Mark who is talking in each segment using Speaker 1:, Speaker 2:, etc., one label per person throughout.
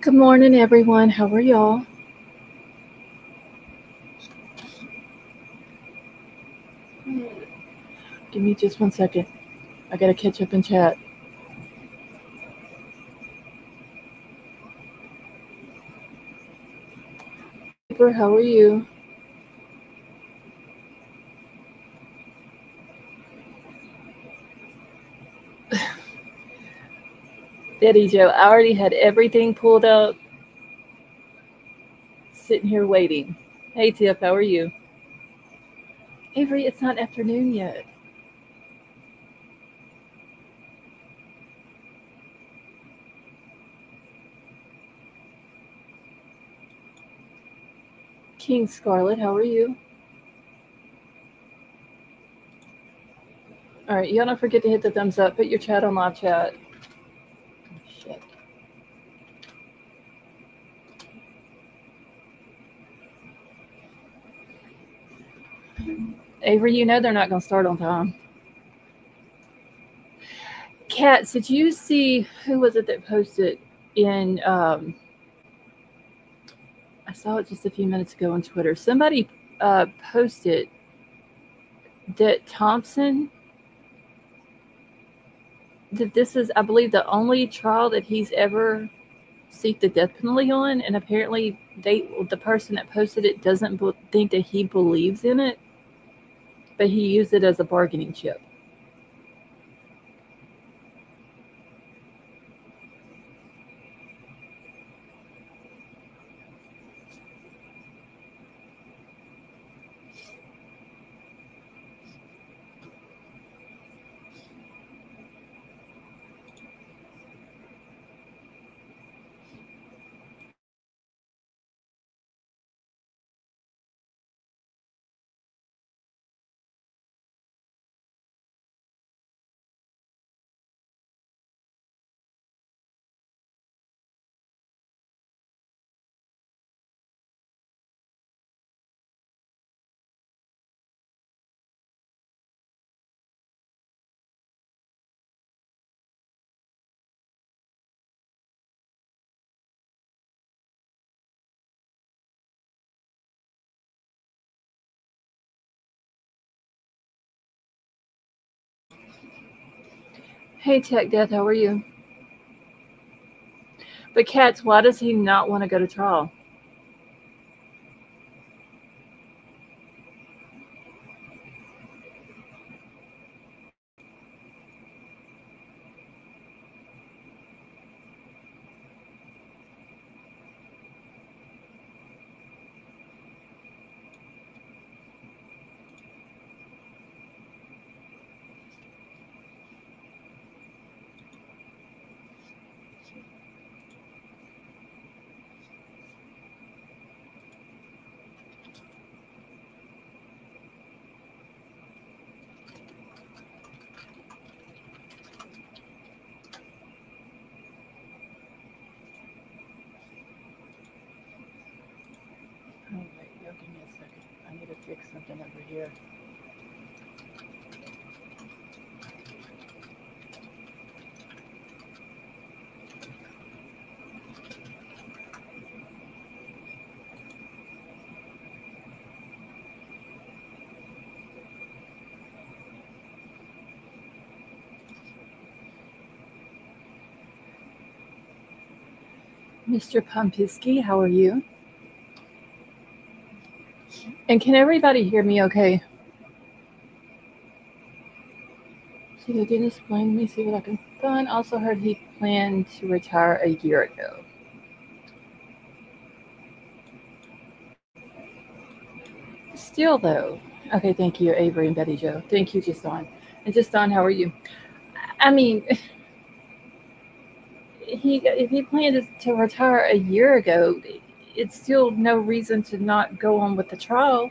Speaker 1: Good morning, everyone. How are y'all? Give me just 1 second. I gotta catch up and chat. Paper, how are you? Betty Joe, I already had everything pulled up, sitting here waiting. Hey, Tiff, how are you? Avery, it's not afternoon yet. King Scarlet, how are you? All right, y'all don't forget to hit the thumbs up. Put your chat on live chat. Shit. Avery, you know they're not going to start on time. Kat, did you see who was it that posted in? I saw it just a few minutes ago on Twitter. Somebody posted that Thompson, that this is, I believe, the only trial that he's ever seeked the death penalty on, and apparently the person that posted it doesn't think that he believes in it, but he used it as a bargaining chip. Hey, Tech Death, how are you? But Katz, why does he not want to go to trial? Oh, wait, yo, give me a second. I need to fix something over here. Mr. Pompisky, how are you? And can everybody hear me okay? See, they didn't explain to me. See what I can find. Also heard he planned to retire a year ago. Still, though. Okay, thank you, Avery and Betty Joe. Thank you, Justin. And Justin, how are you? I mean, if he planned to retire a year ago, it's still no reason to not go on with the trial.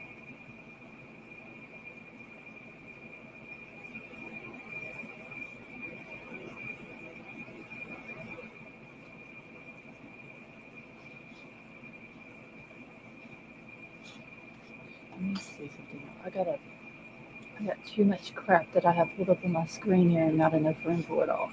Speaker 1: Let me see something. I got too much crap that I have pulled up on my screen here and not enough room for it all.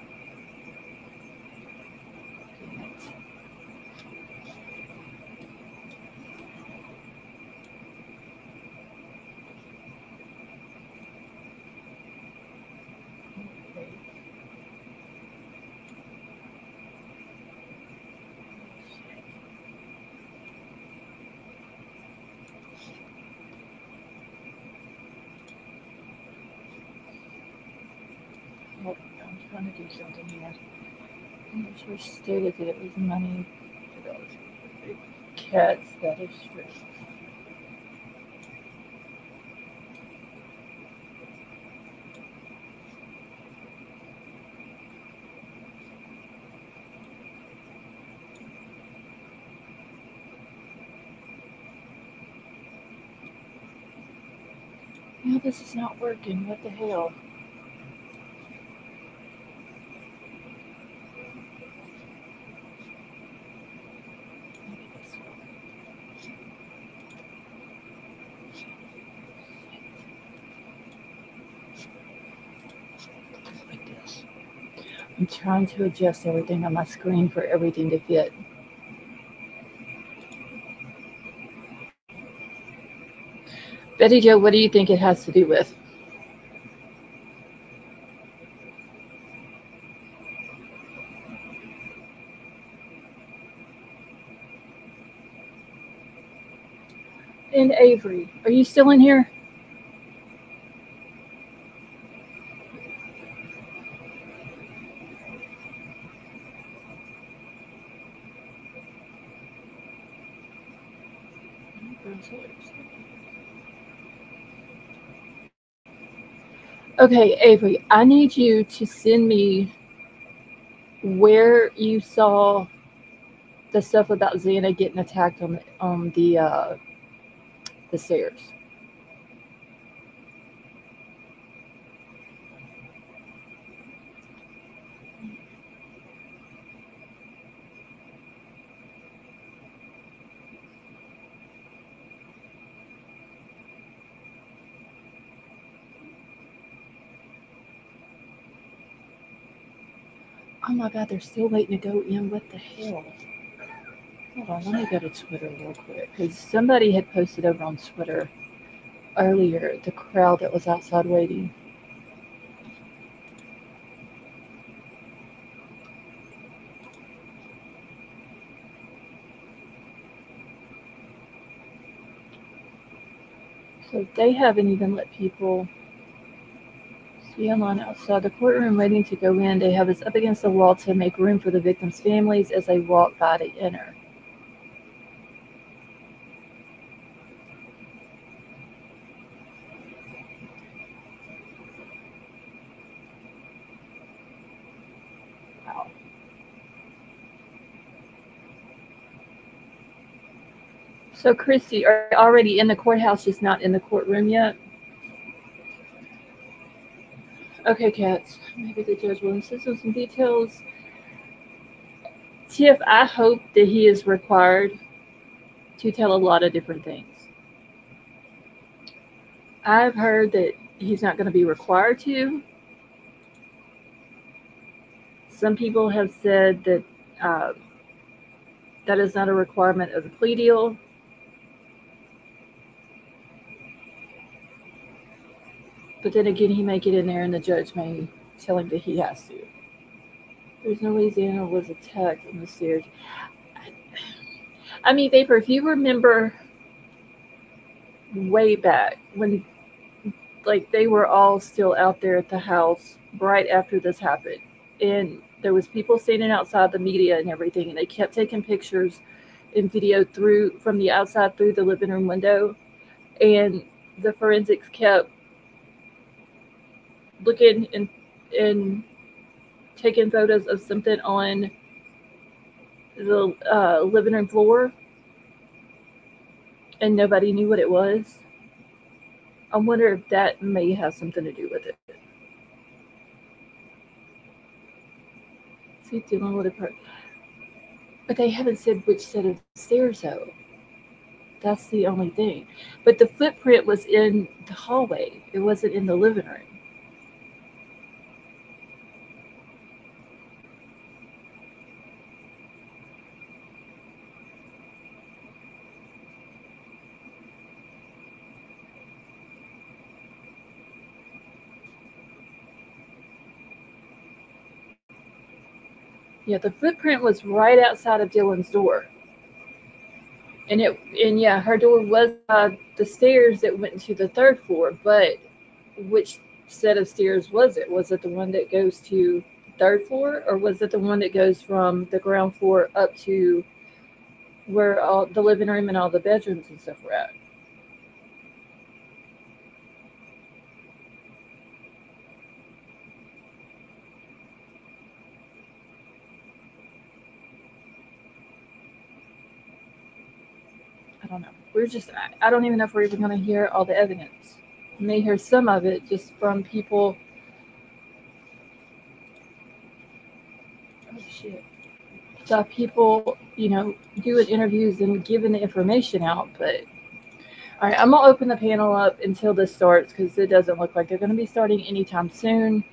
Speaker 1: Hold on, I'm trying to do something here. It just stated that it was money for dogs. Cats, that is true. No, this is not working. What the hell? Maybe this one. Like this. I'm trying to adjust everything on my screen for everything to fit. Betty Jo, what do you think it has to do with? And Avery, are you still in here? Okay, Avery, I need you to send me where you saw the stuff about Xana getting attacked on the stairs. Oh my God, they're still waiting to go in. What the hell? Hold on, let me go to Twitter real quick because somebody had posted over on Twitter earlier the crowd that was outside waiting. So they haven't even let people see them on outside the courtroom waiting to go in. They have us up against the wall to make room for the victims' families as they walk by to enter. Wow. So, Christy, are you already in the courthouse, just not in the courtroom yet? Okay, Cats. Maybe the judge will insist on some details. Tiff, I hope that he is required to tell a lot of different things. I've heard that he's not going to be required to. Some people have said that that is not a requirement of the plea deal. But then again, he may get in there and the judge may tell him that he has to. There's no way Xana was attacked on the stairs. I mean, Vapor, if you remember way back when, like, they were all still out there at the house right after this happened, and there was people standing outside, the media and everything, and they kept taking pictures and video from the outside through the living room window, and the forensics kept looking and taking photos of something on the living room floor, and nobody knew what it was. I wonder if that may have something to do with it. See, dealing with it, but they haven't said which set of stairs though. That's the only thing. But the footprint was in the hallway. It wasn't in the living room. Yeah, the footprint was right outside of Dylan's door. And yeah, her door was the stairs that went to the third floor, but which set of stairs was it? Was it the one that goes to the third floor, or was it the one that goes from the ground floor up to where all the living room and all the bedrooms and stuff were at? I don't know. I don't even know if we're even going to hear all the evidence. We may hear some of it just from people. Oh, shit. The people, doing interviews and giving the information out. But, all right, I'm going to open the panel up until this starts because it doesn't look like they're going to be starting anytime soon.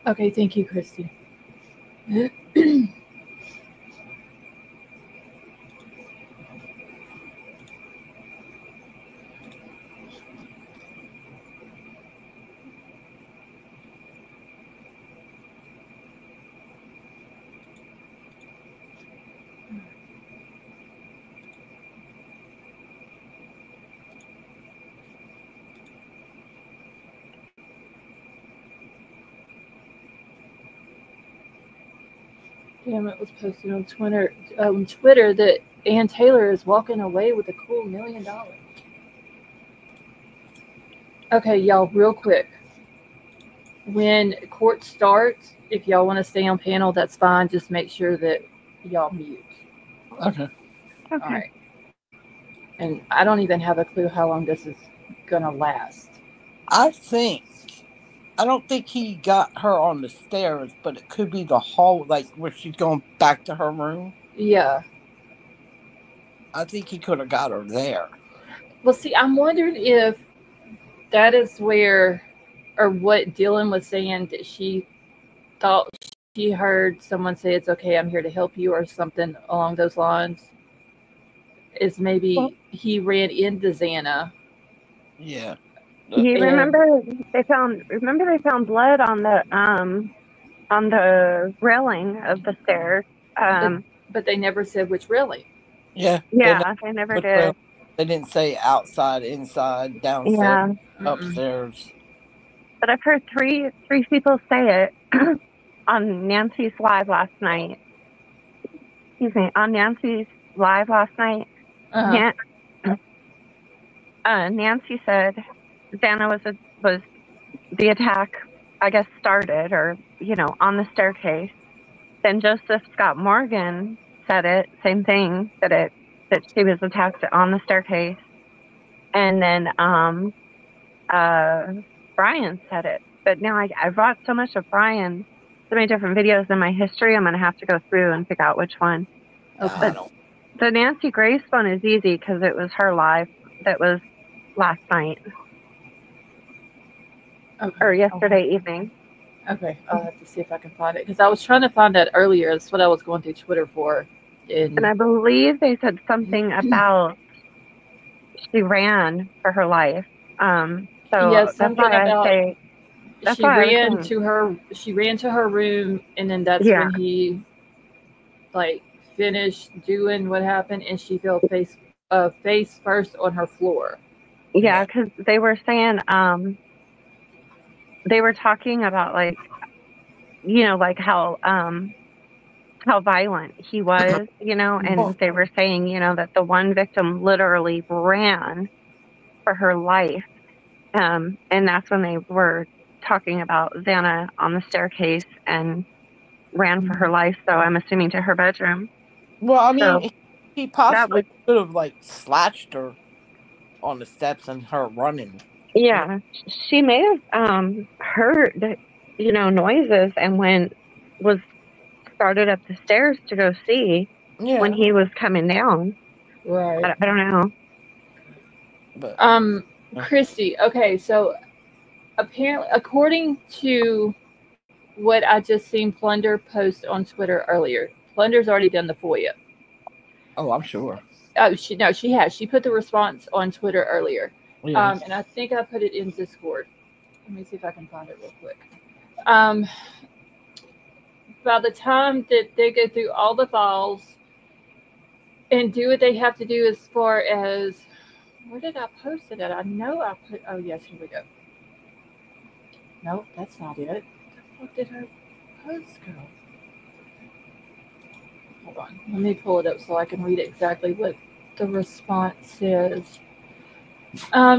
Speaker 1: Okay, thank you, Christy. Damn, it was posted on Twitter that Ann Taylor is walking away with a cool $1 million. Okay, y'all, real quick. When court starts, if y'all want to stay on panel, that's fine. Just make sure that y'all mute.
Speaker 2: Okay.
Speaker 1: All right. And I don't even have a clue how long this is going to last.
Speaker 2: I don't think he got her on the stairs, but it could be the hall, like where she's going back to her room.
Speaker 1: Yeah.
Speaker 2: I think he could have got her there.
Speaker 1: Well, see, I'm wondering if that is where, or what Dylan was saying, that she thought she heard someone say, "It's okay, I'm here to help you," or something along those lines. Is maybe he ran into Xana.
Speaker 2: Yeah.
Speaker 3: You remember they found blood on the railing of the stairs.
Speaker 1: But they never said which railing.
Speaker 2: Yeah.
Speaker 3: They never did.
Speaker 2: They didn't say outside, inside, downstairs, upstairs.
Speaker 3: But I've heard three people say it on Nancy's live last night. Excuse me, on Nancy's live last night. Nancy said Xana was the attack, I guess, started, or on the staircase. Then Joseph Scott Morgan said it, same thing, that she was attacked on the staircase. And then Bryan said it. But now I've watched so much of Bryan, so many different videos in my history, I'm going to have to go through and figure out which one.
Speaker 1: Okay.
Speaker 3: But the Nancy Grace one is easy because it was her live that was last night.
Speaker 1: Okay.
Speaker 3: Or yesterday evening.
Speaker 1: Okay, I'll have to see if I can find it because I was trying to find that earlier. That's what I was going through Twitter for.
Speaker 3: And I believe they said something about she ran for her life. So
Speaker 1: yeah,
Speaker 3: that's why I say
Speaker 1: she ran to her room, and then that's when he finished doing what happened, and she fell face first on her floor.
Speaker 3: Yeah, because they were saying they were talking about how violent he was, and they were saying, that the one victim literally ran for her life. And that's when they were talking about Xana on the staircase and ran for her life. So I'm assuming to her bedroom.
Speaker 2: Well, I mean, he possibly could have slashed her on the steps and her running.
Speaker 3: Yeah, she may have heard, noises and started up the stairs to go see when he was coming down.
Speaker 1: Right.
Speaker 3: I don't know.
Speaker 1: But, Christy, okay, so apparently, according to what I just seen Plunder post on Twitter earlier, Plunder's already done the FOIA.
Speaker 2: Oh, I'm sure.
Speaker 1: Oh, she has. She put the response on Twitter earlier.
Speaker 2: Yeah.
Speaker 1: And I think I put it in Discord. Let me see if I can find it real quick. By the time that they go through all the files and do what they have to do as far as, where did I post it at? I know I put, oh yes, here we go. Nope, that's not it. Where the fuck did I post go? Hold on, let me pull it up so I can read exactly what the response says.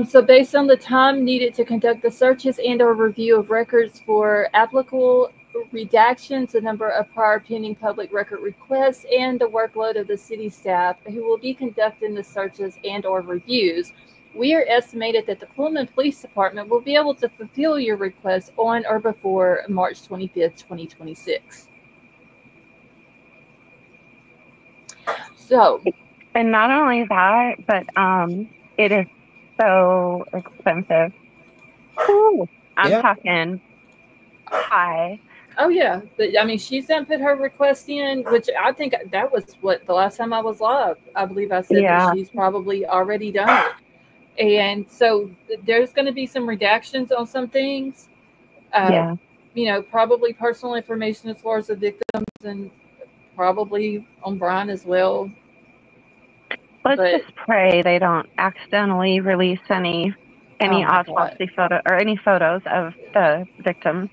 Speaker 1: So based on the time needed to conduct the searches and or review of records for applicable redactions, the number of prior pending public record requests, and the workload of the city staff who will be conducting the searches and or reviews, we are estimated that the Pullman Police Department will be able to fulfill your request on or before March 25th, 2026. So,
Speaker 3: and not only that, but it is so expensive. Ooh, I'm talking high.
Speaker 1: oh yeah, but I mean, she's done put her request in, which I think that was what the last time I was live. I believe I said that she's probably already done it, and so there's going to be some redactions on some things. You know, probably personal information as far as the victims, and probably on Bryan as well.
Speaker 3: Let's just pray they don't accidentally release any autopsy photo or any photos of the victims.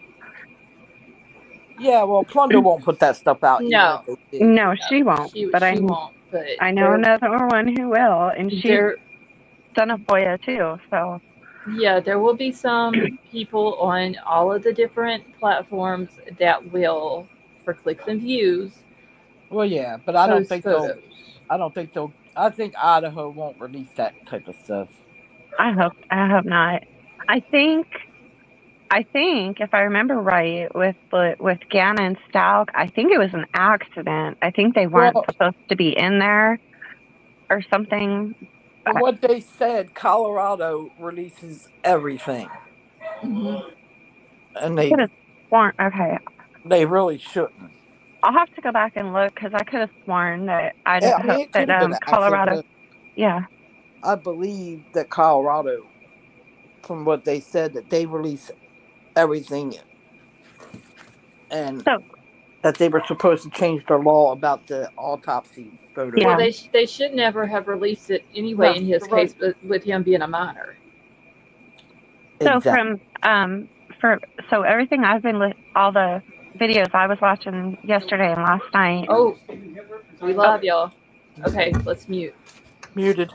Speaker 2: Yeah, well, Plunder won't put that stuff out.
Speaker 1: No,
Speaker 3: no, she won't.
Speaker 1: She
Speaker 3: but
Speaker 1: won't. But
Speaker 3: I know another one who will, and she's done a FOIA too. So
Speaker 1: yeah, there will be some people on all of the different platforms that will, for clicks and views.
Speaker 2: Well, yeah, but I don't think they'll. I think Idaho won't release that type of stuff.
Speaker 3: I hope not. I think if I remember right, with Gannon Stalk, I think it was an accident. I think they weren't supposed to be in there or something.
Speaker 2: From what they said, Colorado releases everything, and they
Speaker 3: okay.
Speaker 2: They really shouldn't.
Speaker 3: I'll have to go back and look because I could have sworn that Colorado. Yeah,
Speaker 2: I believe that Colorado, from what they said, that they release everything, and that they were supposed to change their law about the autopsy photo.
Speaker 1: Well, they should never have released it anyway in his case, but with him being a minor.
Speaker 3: So so everything I've been all the videos I was watching yesterday and last night.
Speaker 1: Oh, we love y'all. Okay, let's mute.
Speaker 2: Muted.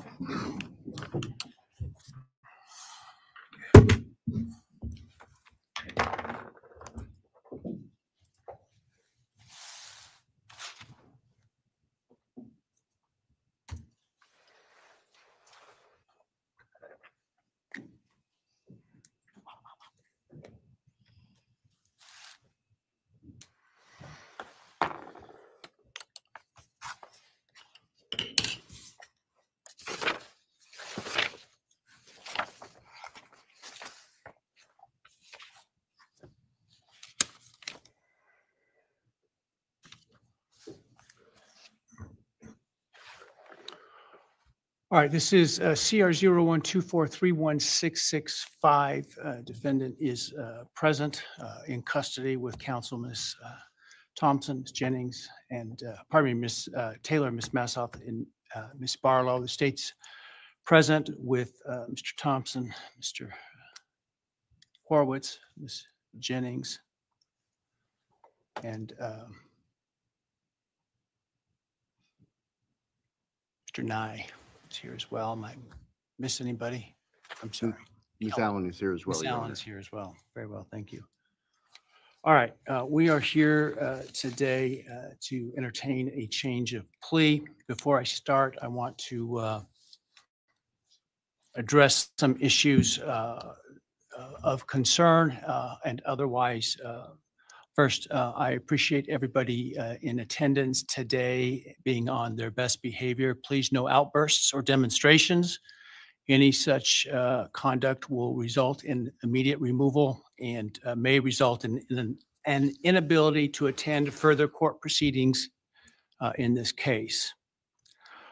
Speaker 4: All right, this is CR 0124316665. Defendant is present in custody with counsel, Ms. Thompson, Ms. Jennings, and Ms. Taylor, Ms. Massoff, and Ms. Barlow. The state's present with Mr. Thompson, Mr. Horowitz, Ms. Jennings, and Mr. Nye. Here as well. Am I miss anybody? I'm sorry.
Speaker 5: Ms. Allen is here as well.
Speaker 4: Ms. Allen is here as well. Very well. Thank you. All right. We are here today to entertain a change of plea. Before I start, I want to address some issues of concern and otherwise. First, I appreciate everybody in attendance today being on their best behavior. Please, no outbursts or demonstrations. Any such conduct will result in immediate removal and may result in an inability to attend further court proceedings in this case.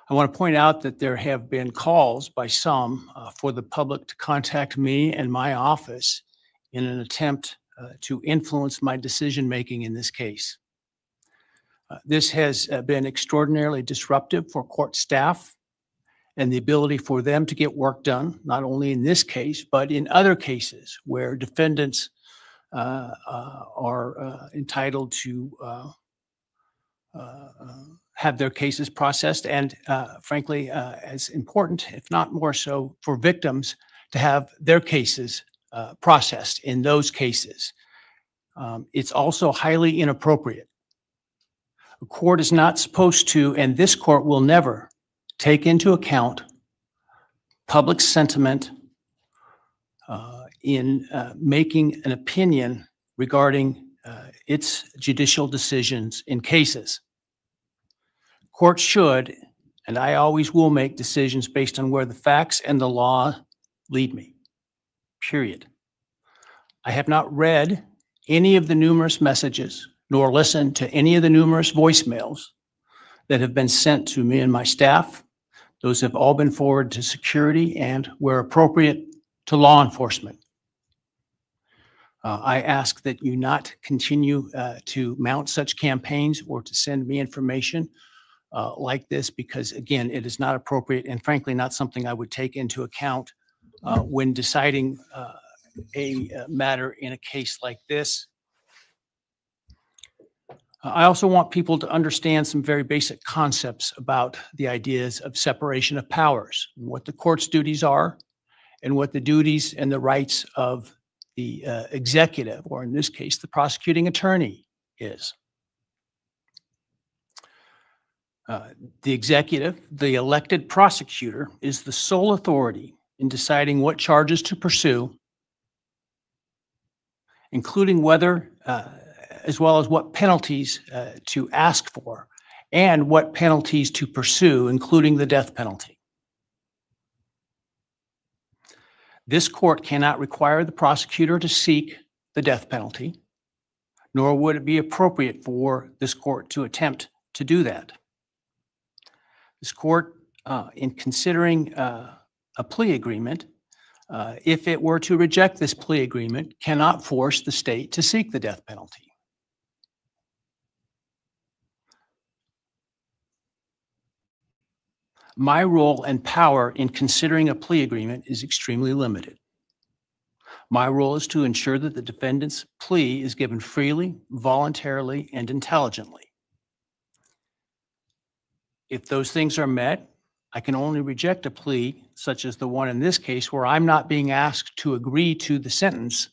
Speaker 4: I want to point out that there have been calls by some for the public to contact me and my office in an attempt to influence my decision-making in this case. This has been extraordinarily disruptive for court staff and the ability for them to get work done, not only in this case, but in other cases where defendants are entitled to have their cases processed, and frankly, as important, if not more so, for victims to have their cases processed in those cases. It's also highly inappropriate. A court is not supposed to, and this court will never, take into account public sentiment in making an opinion regarding its judicial decisions in cases. Courts should, and I always will, make decisions based on where the facts and the law lead me, period. I have not read any of the numerous messages nor listened to any of the numerous voicemails that have been sent to me and my staff. Those have all been forwarded to security and, where appropriate, to law enforcement. I ask that you not continue to mount such campaigns or to send me information like this, because, again, it is not appropriate and, frankly, not something I would take into account when deciding a matter in a case like this. I also want people to understand some very basic concepts about the ideas of separation of powers, and what the court's duties are, and what the duties and the rights of the executive, or in this case, the prosecuting attorney, is. The executive, the elected prosecutor, is the sole authority in deciding what charges to pursue, including whether, as well as what penalties to ask for, and what penalties to pursue, including the death penalty. This court cannot require the prosecutor to seek the death penalty, nor would it be appropriate for this court to attempt to do that. This court, in considering a plea agreement, if it were to reject this plea agreement, cannot force the state to seek the death penalty. My role and power in considering a plea agreement is extremely limited. My role is to ensure that the defendant's plea is given freely, voluntarily, and intelligently. If those things are met, I can only reject a plea, such as the one in this case, where I'm not being asked to agree to the sentence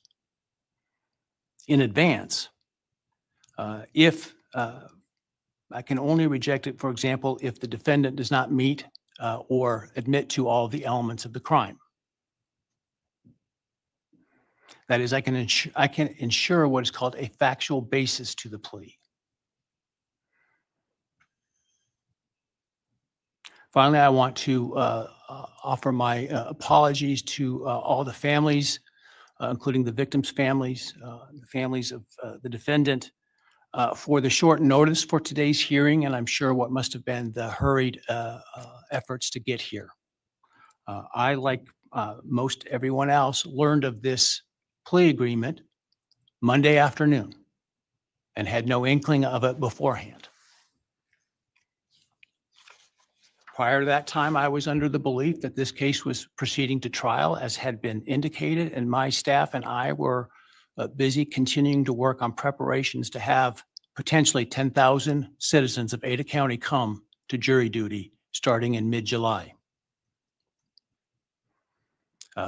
Speaker 4: in advance. I can only reject it, for example, if the defendant does not meet or admit to all the elements of the crime. That is, I can ensure what is called a factual basis to the plea. Finally, I want to offer my apologies to all the families, including the victims' families, the families of the defendant, for the short notice for today's hearing, and I'm sure what must have been the hurried efforts to get here. I, like most everyone else, learned of this plea agreement Monday afternoon and had no inkling of it beforehand. Prior to that time, I was under the belief that this case was proceeding to trial, as had been indicated, and my staff and I were busy continuing to work on preparations to have potentially 10,000 citizens of Ada County come to jury duty starting in mid-July,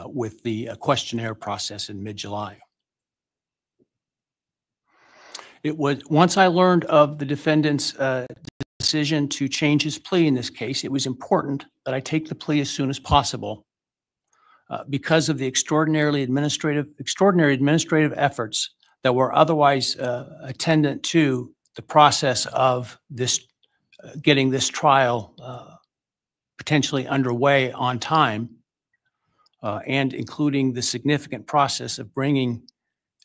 Speaker 4: with the questionnaire process in mid-July. It was, once I learned of the defendant's decision to change his plea in this case, it was important that I take the plea as soon as possible because of the extraordinary administrative efforts that were otherwise attendant to the process of this getting this trial potentially underway on time, and including the significant process of bringing,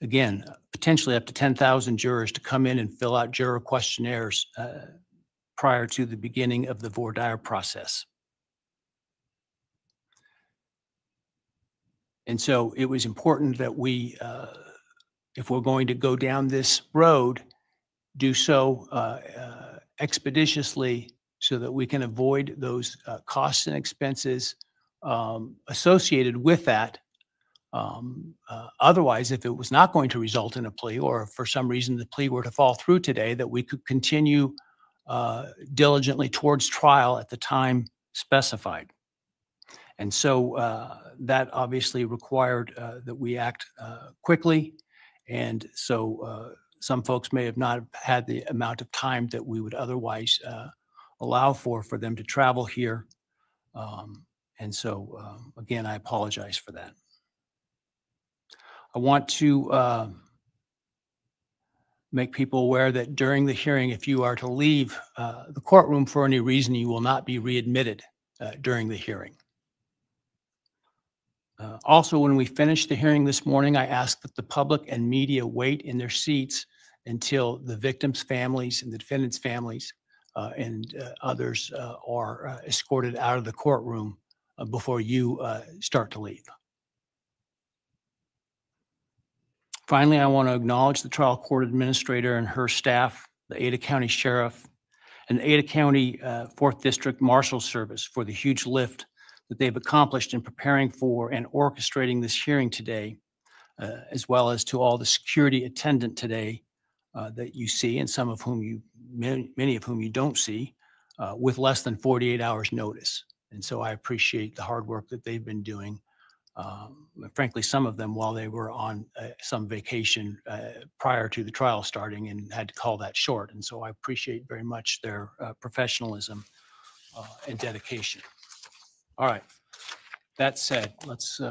Speaker 4: again, potentially up to 10,000 jurors to come in and fill out juror questionnaires prior to the beginning of the voir dire process. And so it was important that we, if we're going to go down this road, do so expeditiously so that we can avoid those costs and expenses associated with that. Otherwise, if it was not going to result in a plea, or if for some reason the plea were to fall through today, that we could continue diligently towards trial at the time specified. And so that obviously required that we act quickly. And so some folks may have not had the amount of time that we would otherwise allow for them to travel here. And so, again, I apologize for that. I want to make people aware that during the hearing, if you are to leave the courtroom for any reason, you will not be readmitted during the hearing. Also, when we finish the hearing this morning, I ask that the public and media wait in their seats until the victims' families and the defendants' families and others are escorted out of the courtroom before you start to leave. Finally, I want to acknowledge the trial court administrator and her staff, the Ada County Sheriff, and the Ada County 4th District Marshal Service for the huge lift that they've accomplished in preparing for and orchestrating this hearing today, as well as to all the security attendant today that you see, and some of whom you, many of whom you don't see, with less than 48 hours notice. And so I appreciate the hard work that they've been doing. Frankly, some of them while they were on some vacation prior to the trial starting and had to call that short. And so I appreciate very much their professionalism and dedication. All right. That said, let's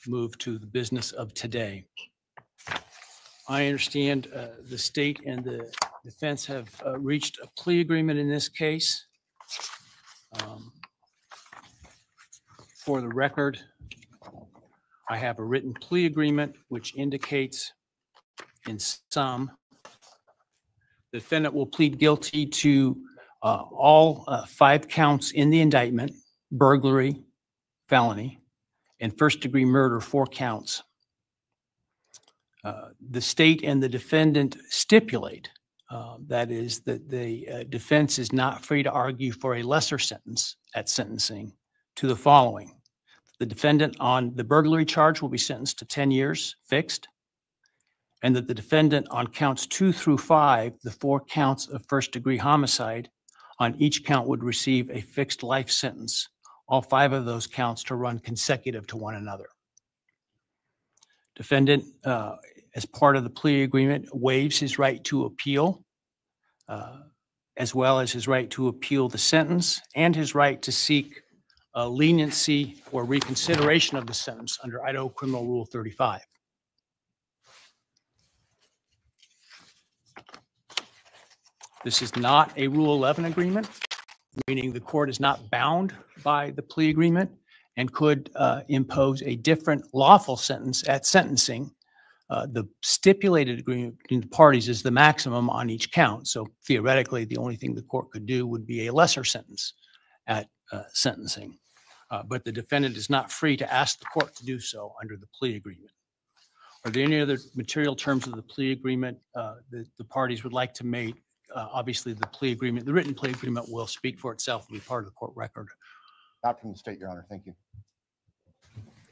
Speaker 4: move to the business of today. I understand the state and the defense have reached a plea agreement in this case. For the record, I have a written plea agreement which indicates in sum, the defendant will plead guilty to all 5 counts in the indictment: burglary, felony, and first-degree murder, 4 counts. The state and the defendant stipulate, that is, that the defense is not free to argue for a lesser sentence at sentencing to the following. The defendant on the burglary charge will be sentenced to 10 years fixed, and that the defendant on counts 2 through 5, the 4 counts of first-degree homicide, on each count would receive a fixed life sentence, all 5 of those counts to run consecutive to one another. Defendant, as part of the plea agreement, waives his right to appeal, as well as his right to appeal the sentence and his right to seek leniency or reconsideration of the sentence under Idaho Criminal Rule 35. This is not a Rule 11 agreement, meaning the court is not bound by the plea agreement and could impose a different lawful sentence at sentencing. The stipulated agreement between the parties is the maximum on each count. So theoretically, the only thing the court could do would be a lesser sentence at sentencing. But the defendant is not free to ask the court to do so under the plea agreement. Are there any other material terms of the plea agreement that the parties would like to make? Obviously, the plea agreement, the written plea agreement will speak for itself and be part of the court record.
Speaker 5: Not from the state, Your Honor. Thank you.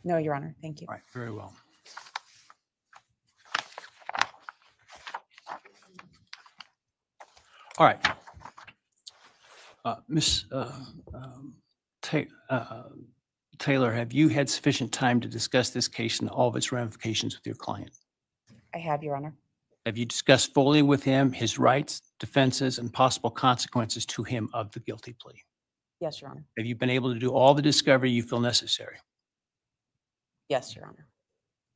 Speaker 6: No, Your Honor. Thank you.
Speaker 4: All right, very well. All right. Ms. Taylor, have you had sufficient time to discuss this case and all of its ramifications with your client?
Speaker 6: I have, Your Honor.
Speaker 4: Have you discussed fully with him his rights, defenses, and possible consequences to him of the guilty plea?
Speaker 6: Yes, Your Honor.
Speaker 4: Have you been able to do all the discovery you feel necessary?
Speaker 6: Yes, Your Honor.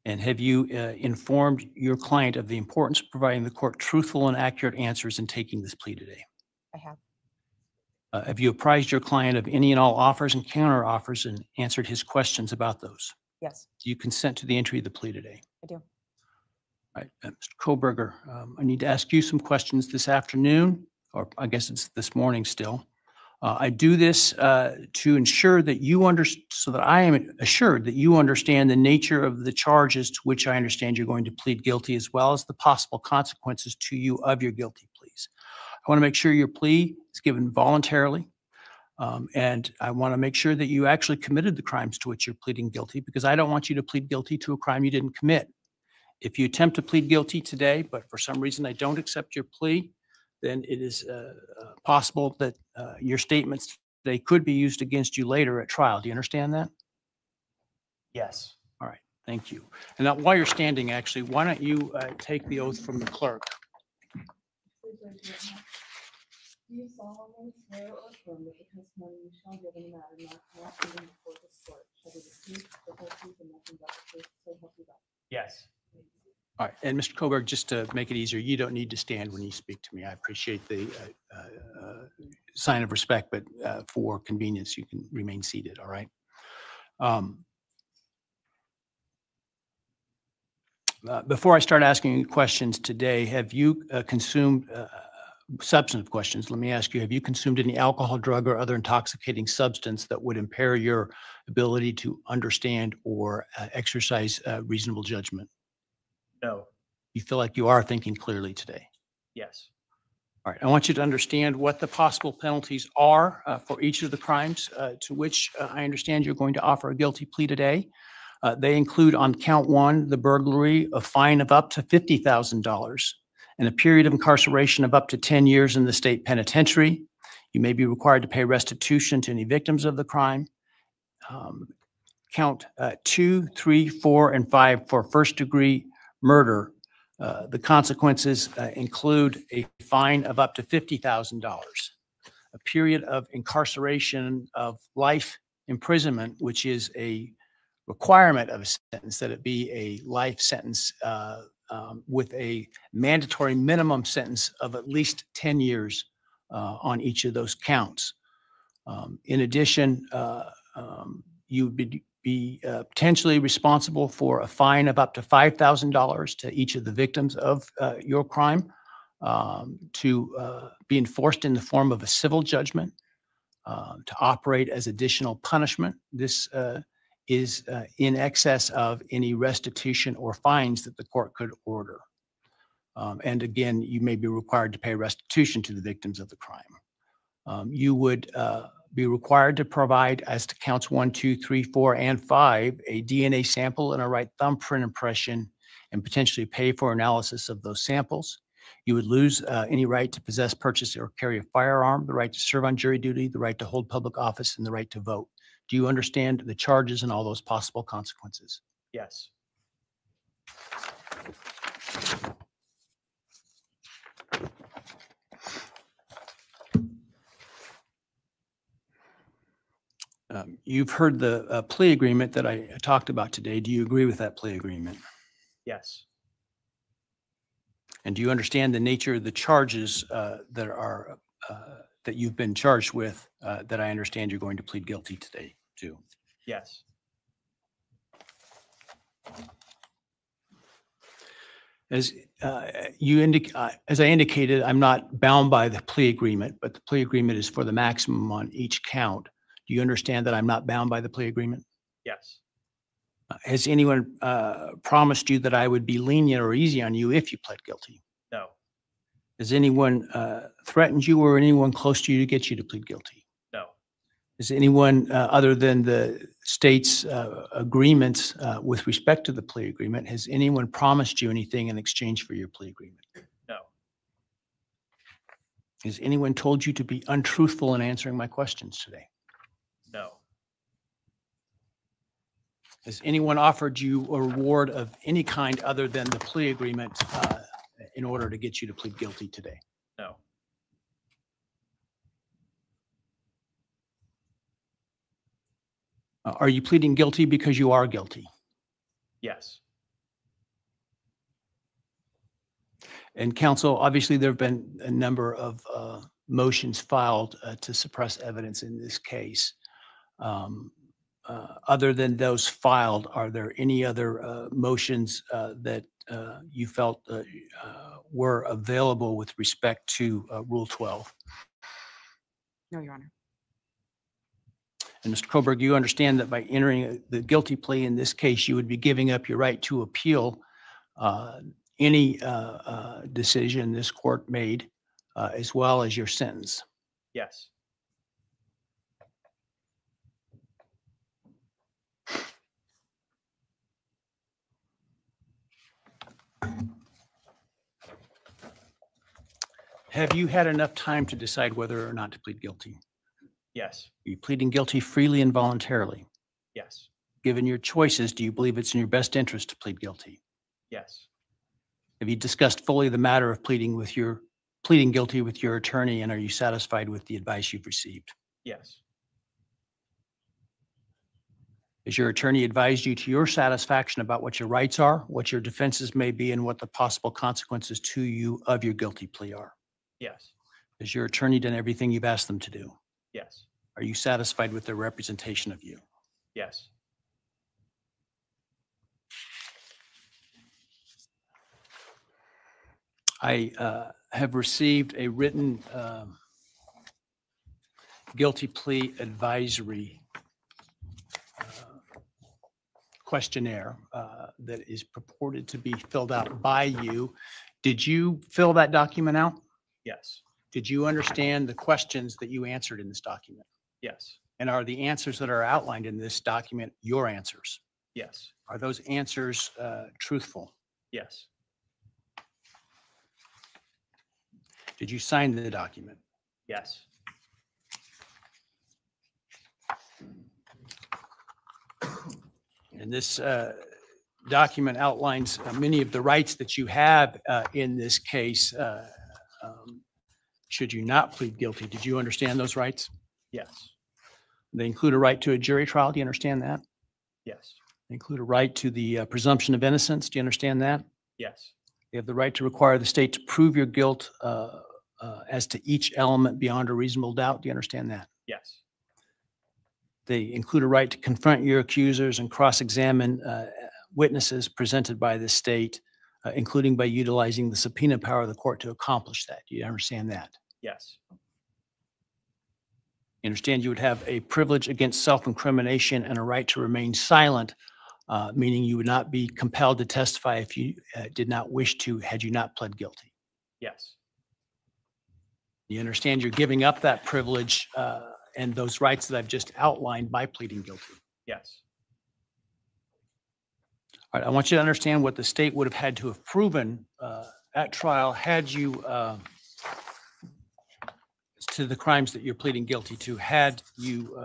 Speaker 4: And have you informed your client of the importance of providing the court truthful and accurate answers in taking this plea today?
Speaker 6: I have.
Speaker 4: Have you apprised your client of any and all offers and counter offers and answered his questions about those?
Speaker 6: Yes,
Speaker 4: Do you consent to the entry of the plea today?
Speaker 6: I do.
Speaker 4: All right, Mr. Kohberger, I need to ask you some questions this afternoon. or I guess it's this morning still. I do this to ensure that so that I am assured that you understand the nature of the charges to which I understand you're going to plead guilty, as well as the possible consequences to you of your guilty pleas. I want to make sure your plea is given voluntarily, and I want to make sure that you actually committed the crimes to which you're pleading guilty, because I don't want you to plead guilty to a crime you didn't commit. If you attempt to plead guilty today, but for some reason I don't accept your plea, then it is possible that your statements today could be used against you later at trial. Do you understand that?
Speaker 7: Yes.
Speaker 4: All right, thank you. And now, while you're standing, actually, why don't you take the oath from the clerk?
Speaker 8: Do you solemnly swear or affirm that the testimony you shall give in the matter not given before this court shall be the truth, the whole truth, and nothing but the truth, so help you God?
Speaker 7: Yes.
Speaker 4: All right, and Mr. Kohberger, just to make it easier, you don't need to stand when you speak to me. I appreciate the sign of respect, but for convenience, you can remain seated, all right? Before I start asking you questions today, have you consumed substantive questions? Let me ask you, have you consumed any alcohol, drug, or other intoxicating substance that would impair your ability to understand or exercise reasonable judgment?
Speaker 7: No.
Speaker 4: You feel like you are thinking clearly today?
Speaker 7: Yes.
Speaker 4: All right. I want you to understand what the possible penalties are for each of the crimes to which I understand you're going to offer a guilty plea today. They include, on count one, the burglary, a fine of up to $50,000 and a period of incarceration of up to 10 years in the state penitentiary. You may be required to pay restitution to any victims of the crime. Count 2, 3, 4, and 5 for first-degree murder. The consequences include a fine of up to $50,000, a period of incarceration of life imprisonment, which is a requirement of a sentence, that it be a life sentence with a mandatory minimum sentence of at least 10 years on each of those counts. In addition, you would be potentially responsible for a fine of up to $5,000 to each of the victims of your crime, to be enforced in the form of a civil judgment, to operate as additional punishment. This is in excess of any restitution or fines that the court could order. And again, you may be required to pay restitution to the victims of the crime. You would be required to provide, as to counts 1, 2, 3, 4, and 5, a DNA sample and a right thumbprint impression, and potentially pay for analysis of those samples. You would lose any right to possess, purchase, or carry a firearm, the right to serve on jury duty, the right to hold public office, and the right to vote. Do you understand the charges and all those possible consequences?
Speaker 7: Yes.
Speaker 4: You've heard the plea agreement that I talked about today. Do you agree with that plea agreement?
Speaker 7: Yes.
Speaker 4: And do you understand the nature of the charges that you've been charged with that I understand you're going to plead guilty today to?
Speaker 7: Yes.
Speaker 4: As I indicated, I'm not bound by the plea agreement, but the plea agreement is for the maximum on each count. Do you understand that I'm not bound by the plea agreement?
Speaker 7: Yes.
Speaker 4: Has anyone promised you that I would be lenient or easy on you if you pled guilty?
Speaker 7: No.
Speaker 4: Has anyone threatened you or anyone close to you to get you to plead guilty?
Speaker 7: No.
Speaker 4: Has anyone other than the state's agreements with respect to the plea agreement, has anyone promised you anything in exchange for your plea agreement?
Speaker 7: No.
Speaker 4: Has anyone told you to be untruthful in answering my questions today?
Speaker 7: No.
Speaker 4: Has anyone offered you a reward of any kind other than the plea agreement in order to get you to plead guilty today?
Speaker 7: No.
Speaker 4: Are you pleading guilty because you are guilty?
Speaker 7: Yes.
Speaker 4: And counsel, obviously there have been a number of motions filed to suppress evidence in this case. other than those filed, are there any other motions that you felt were available with respect to Rule 12?
Speaker 6: No, Your Honor.
Speaker 4: And Mr. Kohberger, you understand that by entering the guilty plea in this case, you would be giving up your right to appeal any decision this court made, as well as your sentence.
Speaker 7: Yes.
Speaker 4: Have you had enough time to decide whether or not to plead guilty?
Speaker 7: Yes.
Speaker 4: Are you pleading guilty freely and voluntarily?
Speaker 7: Yes.
Speaker 4: Given your choices, do you believe it's in your best interest to plead guilty?
Speaker 7: Yes.
Speaker 4: Have you discussed fully the matter of pleading guilty with your attorney, and are you satisfied with the advice you've received?
Speaker 7: Yes.
Speaker 4: Has your attorney advised you to your satisfaction about what your rights are, what your defenses may be, and what the possible consequences to you of your guilty plea are?
Speaker 7: Yes.
Speaker 4: Has your attorney done everything you've asked them to do?
Speaker 7: Yes.
Speaker 4: Are you satisfied with their representation of you?
Speaker 7: Yes.
Speaker 4: I have received a written guilty plea advisory questionnaire that is purported to be filled out by you. Did you fill that document out?
Speaker 7: Yes.
Speaker 4: Did you understand the questions that you answered in this document?
Speaker 7: Yes.
Speaker 4: And are the answers that are outlined in this document your answers?
Speaker 7: Yes.
Speaker 4: Are those answers truthful?
Speaker 7: Yes.
Speaker 4: Did you sign the document?
Speaker 7: Yes.
Speaker 4: And this document outlines many of the rights that you have in this case. Should you not plead guilty, did you understand those rights?
Speaker 7: Yes.
Speaker 4: They include a right to a jury trial. Do you understand that?
Speaker 7: Yes.
Speaker 4: They include a right to the presumption of innocence. Do you understand that?
Speaker 7: Yes.
Speaker 4: They have the right to require the state to prove your guilt as to each element beyond a reasonable doubt. Do you understand that?
Speaker 7: Yes.
Speaker 4: They include a right to confront your accusers and cross-examine witnesses presented by the state, including by utilizing the subpoena power of the court to accomplish that. Do you understand that?
Speaker 7: Yes.
Speaker 4: You understand you would have a privilege against self-incrimination and a right to remain silent, meaning you would not be compelled to testify if you did not wish to, had you not pled guilty.
Speaker 7: Yes.
Speaker 4: You understand you're giving up that privilege and those rights that I've just outlined by pleading guilty.
Speaker 7: Yes.
Speaker 4: All right, I want you to understand what the state would have had to have proven at trial had you, to the crimes that you're pleading guilty to, had you,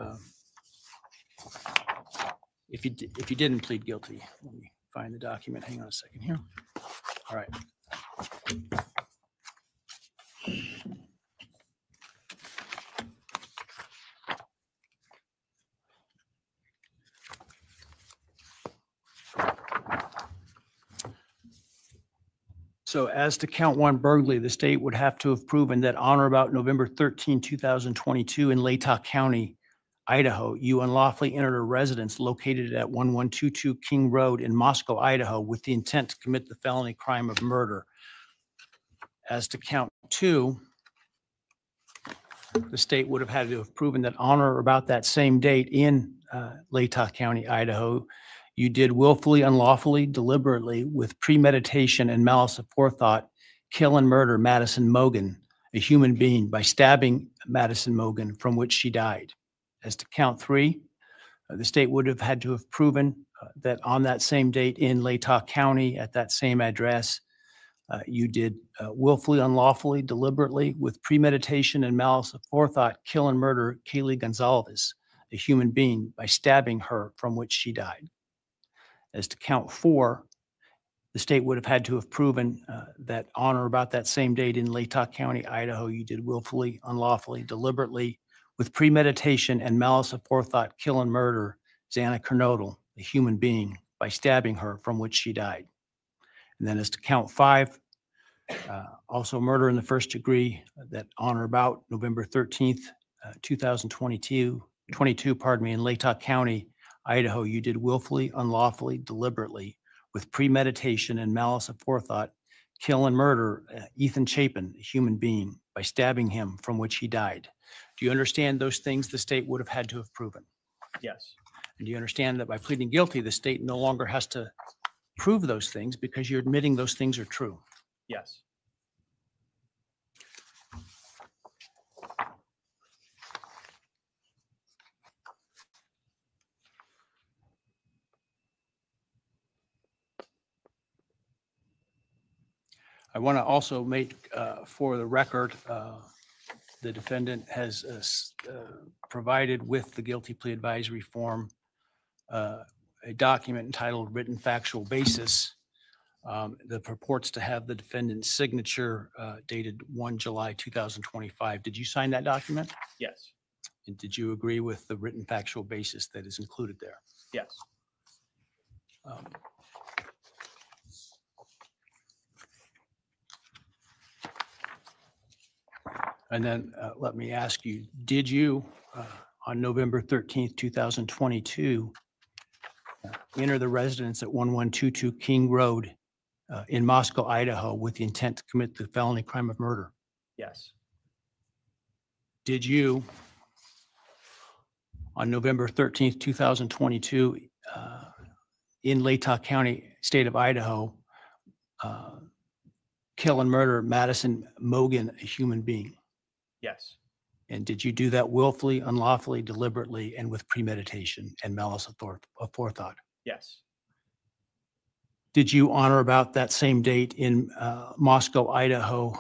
Speaker 4: if you didn't plead guilty. Let me find the document. Hang on a second here. All right. So as to count one burglary, the state would have to have proven that on or about November 13, 2022 in Latah County, Idaho, you unlawfully entered a residence located at 1122 King Road in Moscow, Idaho, with the intent to commit the felony crime of murder. As to count two, the state would have had to have proven that on or about that same date in Latah County, Idaho, you did willfully, unlawfully, deliberately, with premeditation and malice aforethought, kill and murder Madison Mogan, a human being, by stabbing Madison Mogan, from which she died. As to count three, the state would have had to have proven that on that same date in Latah County, at that same address, you did willfully, unlawfully, deliberately, with premeditation and malice aforethought, kill and murder Kaylee Gonzalez, a human being, by stabbing her, from which she died. As to count four, the state would have had to have proven that on or about that same date in Latah County, Idaho, you did willfully, unlawfully, deliberately, with premeditation and malice aforethought, kill and murder Xana Kernodle, a human being, by stabbing her, from which she died. And then as to count five, also murder in the first degree, that on or about November 13th, 2022, in Latah County, Idaho, you did willfully, unlawfully, deliberately, with premeditation and malice aforethought, kill and murder Ethan Chapin, a human being, by stabbing him, from which he died. Do you understand those things the state would have had to have proven?
Speaker 7: Yes.
Speaker 4: And do you understand that by pleading guilty, the state no longer has to prove those things because you're admitting those things are true?
Speaker 7: Yes.
Speaker 4: I want to also make for the record, the defendant has provided with the guilty plea advisory form a document entitled Written Factual Basis that purports to have the defendant's signature dated 1 July 2025. Did you sign that document?
Speaker 7: Yes.
Speaker 4: And did you agree with the written factual basis that is included there?
Speaker 7: Yes.
Speaker 4: And then let me ask you, did you, on November 13th, 2022, enter the residence at 1122 King Road in Moscow, Idaho, with the intent to commit the felony crime of murder?
Speaker 7: Yes.
Speaker 4: Did you, on November 13th, 2022, in Latah County, state of Idaho, kill and murder Madison Mogan, a human being?
Speaker 7: Yes.
Speaker 4: And did you do that willfully, unlawfully, deliberately, and with premeditation and malice aforethought?
Speaker 7: Yes.
Speaker 4: Did you, on or about that same date in Moscow, Idaho,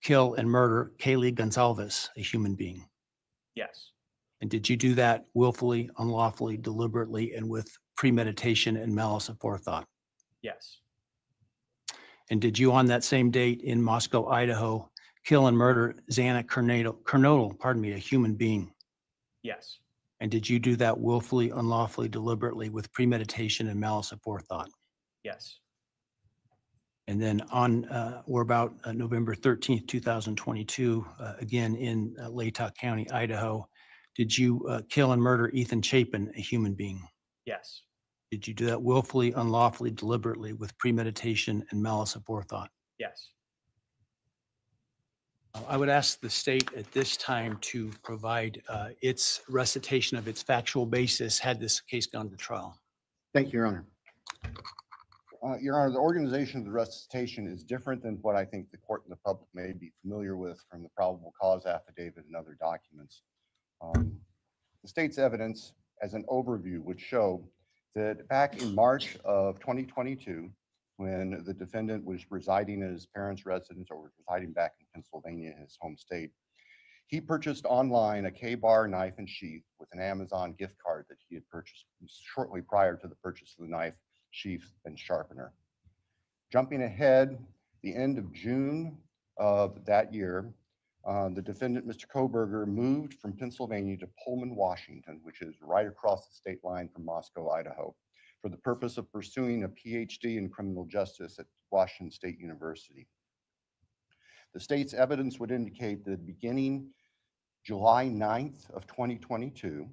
Speaker 4: kill and murder Kaylee Gonzalez, a human being?
Speaker 7: Yes.
Speaker 4: And did you do that willfully, unlawfully, deliberately, and with premeditation and malice aforethought?
Speaker 7: Yes.
Speaker 4: And did you, on that same date in Moscow, Idaho, kill and murder Xana Kernodle, a human being?
Speaker 7: Yes.
Speaker 4: And did you do that willfully, unlawfully, deliberately, with premeditation and malice aforethought?
Speaker 7: Yes.
Speaker 4: And then on or about November 13th, 2022, again in Latah County, Idaho, did you kill and murder Ethan Chapin, a human being?
Speaker 7: Yes.
Speaker 4: Did you do that willfully, unlawfully, deliberately, with premeditation and malice aforethought?
Speaker 7: Yes.
Speaker 4: I would ask the state at this time to provide its recitation of its factual basis had this case gone to trial.
Speaker 5: Thank you, Your Honor. Your Honor, the organization of the recitation is different than what I think the court and the public may be familiar with from the probable cause affidavit and other documents. The state's evidence, as an overview, would show that back in March of 2022, when the defendant was residing in his parents' residence or was residing back in Pennsylvania, his home state, he purchased online a K-bar knife and sheath with an Amazon gift card that he had purchased shortly prior to the purchase of the knife, sheath, and sharpener. Jumping ahead, the end of June of that year, the defendant, Mr. Kohberger, moved from Pennsylvania to Pullman, Washington, which is right across the state line from Moscow, Idaho, for the purpose of pursuing a PhD in criminal justice at Washington State University. The state's evidence would indicate that beginning July 9th of 2022,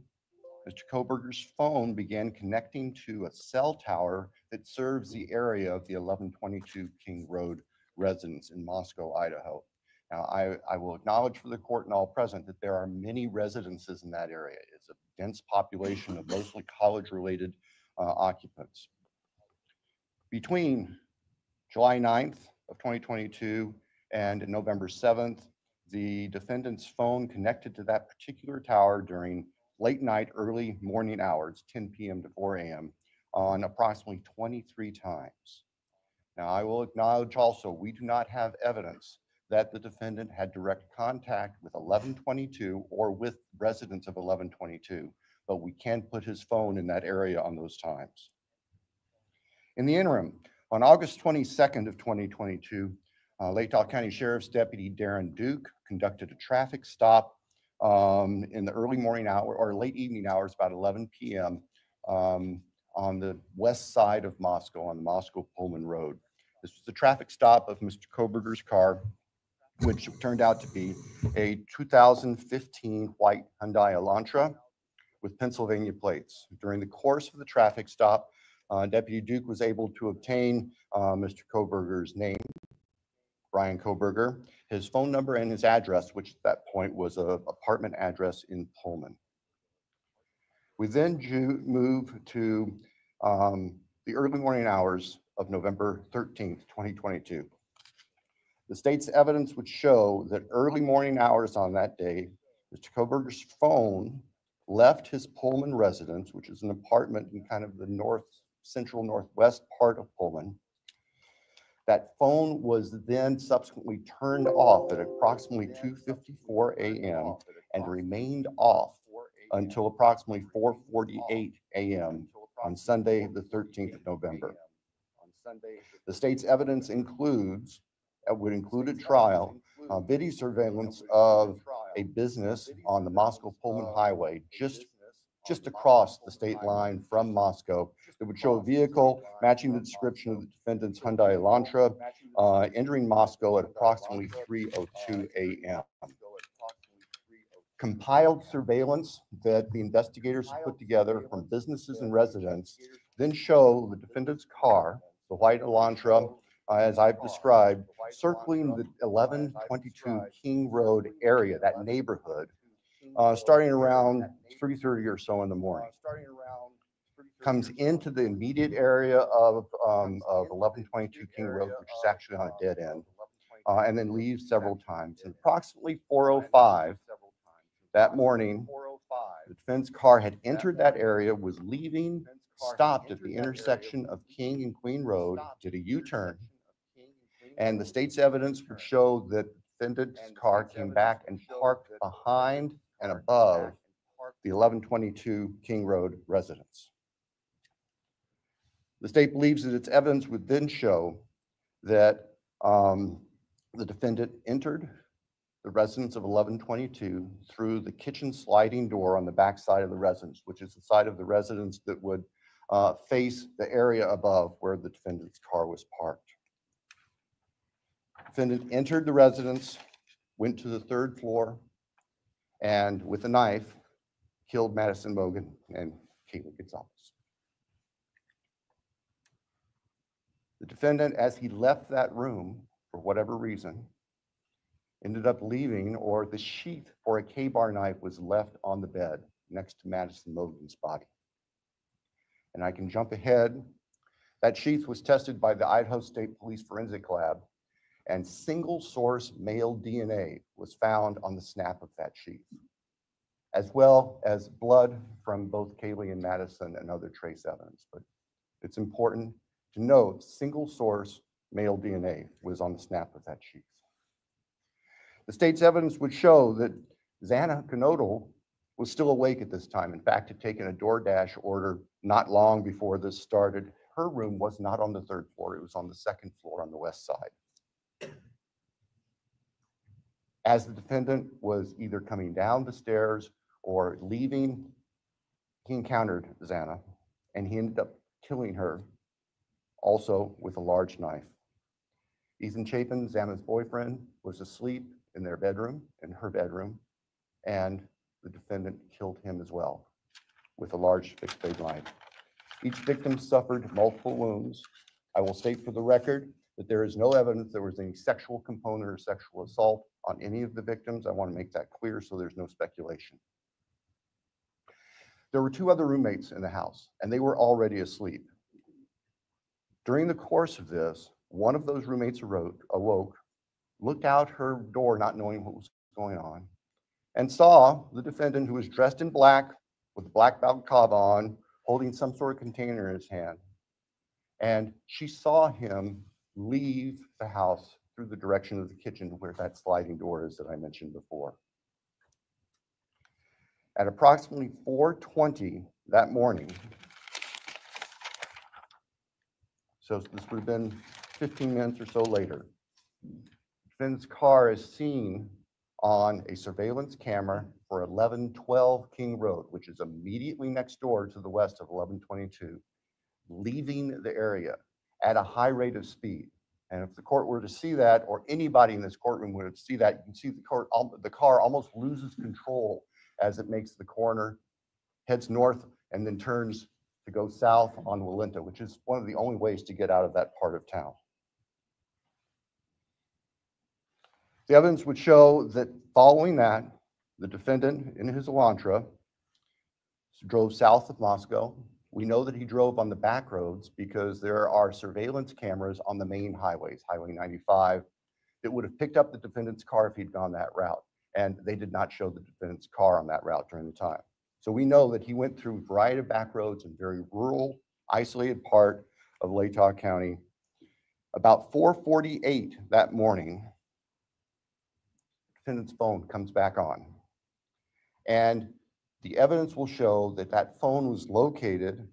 Speaker 5: Mr. Kohberger's phone began connecting to a cell tower that serves the area of the 1122 King Road residence in Moscow, Idaho. Now, I will acknowledge for the court and all present that there are many residences in that area. It's a dense population of mostly college-related occupants. Between July 9th of 2022 and November 7th, the defendant's phone connected to that particular tower during late night, early morning hours, 10 p.m. to 4 a.m., on approximately 23 times. Now, I will acknowledge also, we do not have evidence that the defendant had direct contact with 1122 or with residents of 1122, but we can put his phone in that area on those times. In the interim, on August 22nd of 2022, Latah County Sheriff's Deputy Darren Duke conducted a traffic stop in the early morning hour or late evening hours, about 11 p.m. On the west side of Moscow, on the Moscow-Pullman Road. This was the traffic stop of Mr. Kohberger's car, which turned out to be a 2015 white Hyundai Elantra with Pennsylvania plates. During the course of the traffic stop, Deputy Duke was able to obtain Mr. Kohberger's name, Bryan Kohberger, his phone number, and his address, which at that point was an apartment address in Pullman. We then move to the early morning hours of November 13th, 2022. The state's evidence would show that early morning hours on that day, Mr. Kohberger's phone left his Pullman residence, which is an apartment in kind of the central northwest part of Pullman. That phone was then subsequently turned off at approximately 2:54 a.m. and remained off until approximately 4:48 a.m. on Sunday, the 13th of November. The state's evidence would include at trial video surveillance of a business on the Moscow-Pullman Highway, just across the state line from Moscow. It would show a vehicle matching the description of the defendant's Hyundai Elantra entering Moscow at approximately 3:02 a.m. Compiled surveillance that the investigators put together from businesses and residents then show the defendant's car, the white Elantra, as I've described, circling the 1122 King Road area, that neighborhood, starting around 3:30 or so in the morning. Comes into the immediate area of 1122 King Road, which is actually on a dead end, and then leaves several times. And approximately 4:05 that morning, the defense car had entered that area, was leaving, stopped at the intersection of King and Queen Road, did a U-turn, and the state's evidence would show that the defendant's car came back and parked behind and above the 1122 King Road residence. The state believes that its evidence would then show that the defendant entered the residence of 1122 through the kitchen sliding door on the back side of the residence, which is the side of the residence that would face the area above where the defendant's car was parked. Defendant entered the residence, went to the third floor, and with a knife, killed Madison Mogan and Caitlin Gonzalez. The defendant, as he left that room, for whatever reason, ended up leaving, or the sheath for a K-bar knife was left on the bed next to Madison Mogan's body. And I can jump ahead. That sheath was tested by the Idaho State Police Forensic Lab, and single source male DNA was found on the snap of that sheath, as well as blood from both Kaylee and Madison and other trace evidence. But it's important to note single source male DNA was on the snap of that sheath. The state's evidence would show that Xana Knodel was still awake at this time. In fact, had taken a DoorDash order not long before this started. Her room was not on the third floor. It was on the second floor on the west side. As the defendant was either coming down the stairs or leaving, he encountered Xana, and he ended up killing her also with a large knife. Ethan Chapin, Xana's boyfriend, was asleep in their bedroom, in her bedroom, and the defendant killed him as well with a large fixed blade knife. Each victim suffered multiple wounds. I will state for the record that there is no evidence there was any sexual component or sexual assault on any of the victims. I want to make that clear so there's no speculation. There were two other roommates in the house, and they were already asleep. During the course of this, one of those roommates awoke, looked out her door not knowing what was going on, and saw the defendant, who was dressed in black with a black balaclava on, holding some sort of container in his hand. And she saw him leave the house through the direction of the kitchen where that sliding door is that I mentioned before. At approximately 4:20 that morning, so this would have been 15 minutes or so later, defendant's car is seen on a surveillance camera for 1112 King Road, which is immediately next door to the west of 1122, leaving the area at a high rate of speed. And if the court were to see that, or anybody in this courtroom would see that, you can see the car almost loses control as it makes the corner heads north, and then turns to go south on Walinta, which is one of the only ways to get out of that part of town. The evidence would show that following that, the defendant in his Elantra drove south of Moscow. We know that he drove on the back roads because there are surveillance cameras on the main highways, Highway 95, that would have picked up the defendant's car if he'd gone that route. And they did not show the defendant's car on that route during the time. So we know that he went through a variety of back roads in very rural, isolated part of Latah County. About 4:48 that morning, the defendant's phone comes back on. And the evidence will show that that phone was located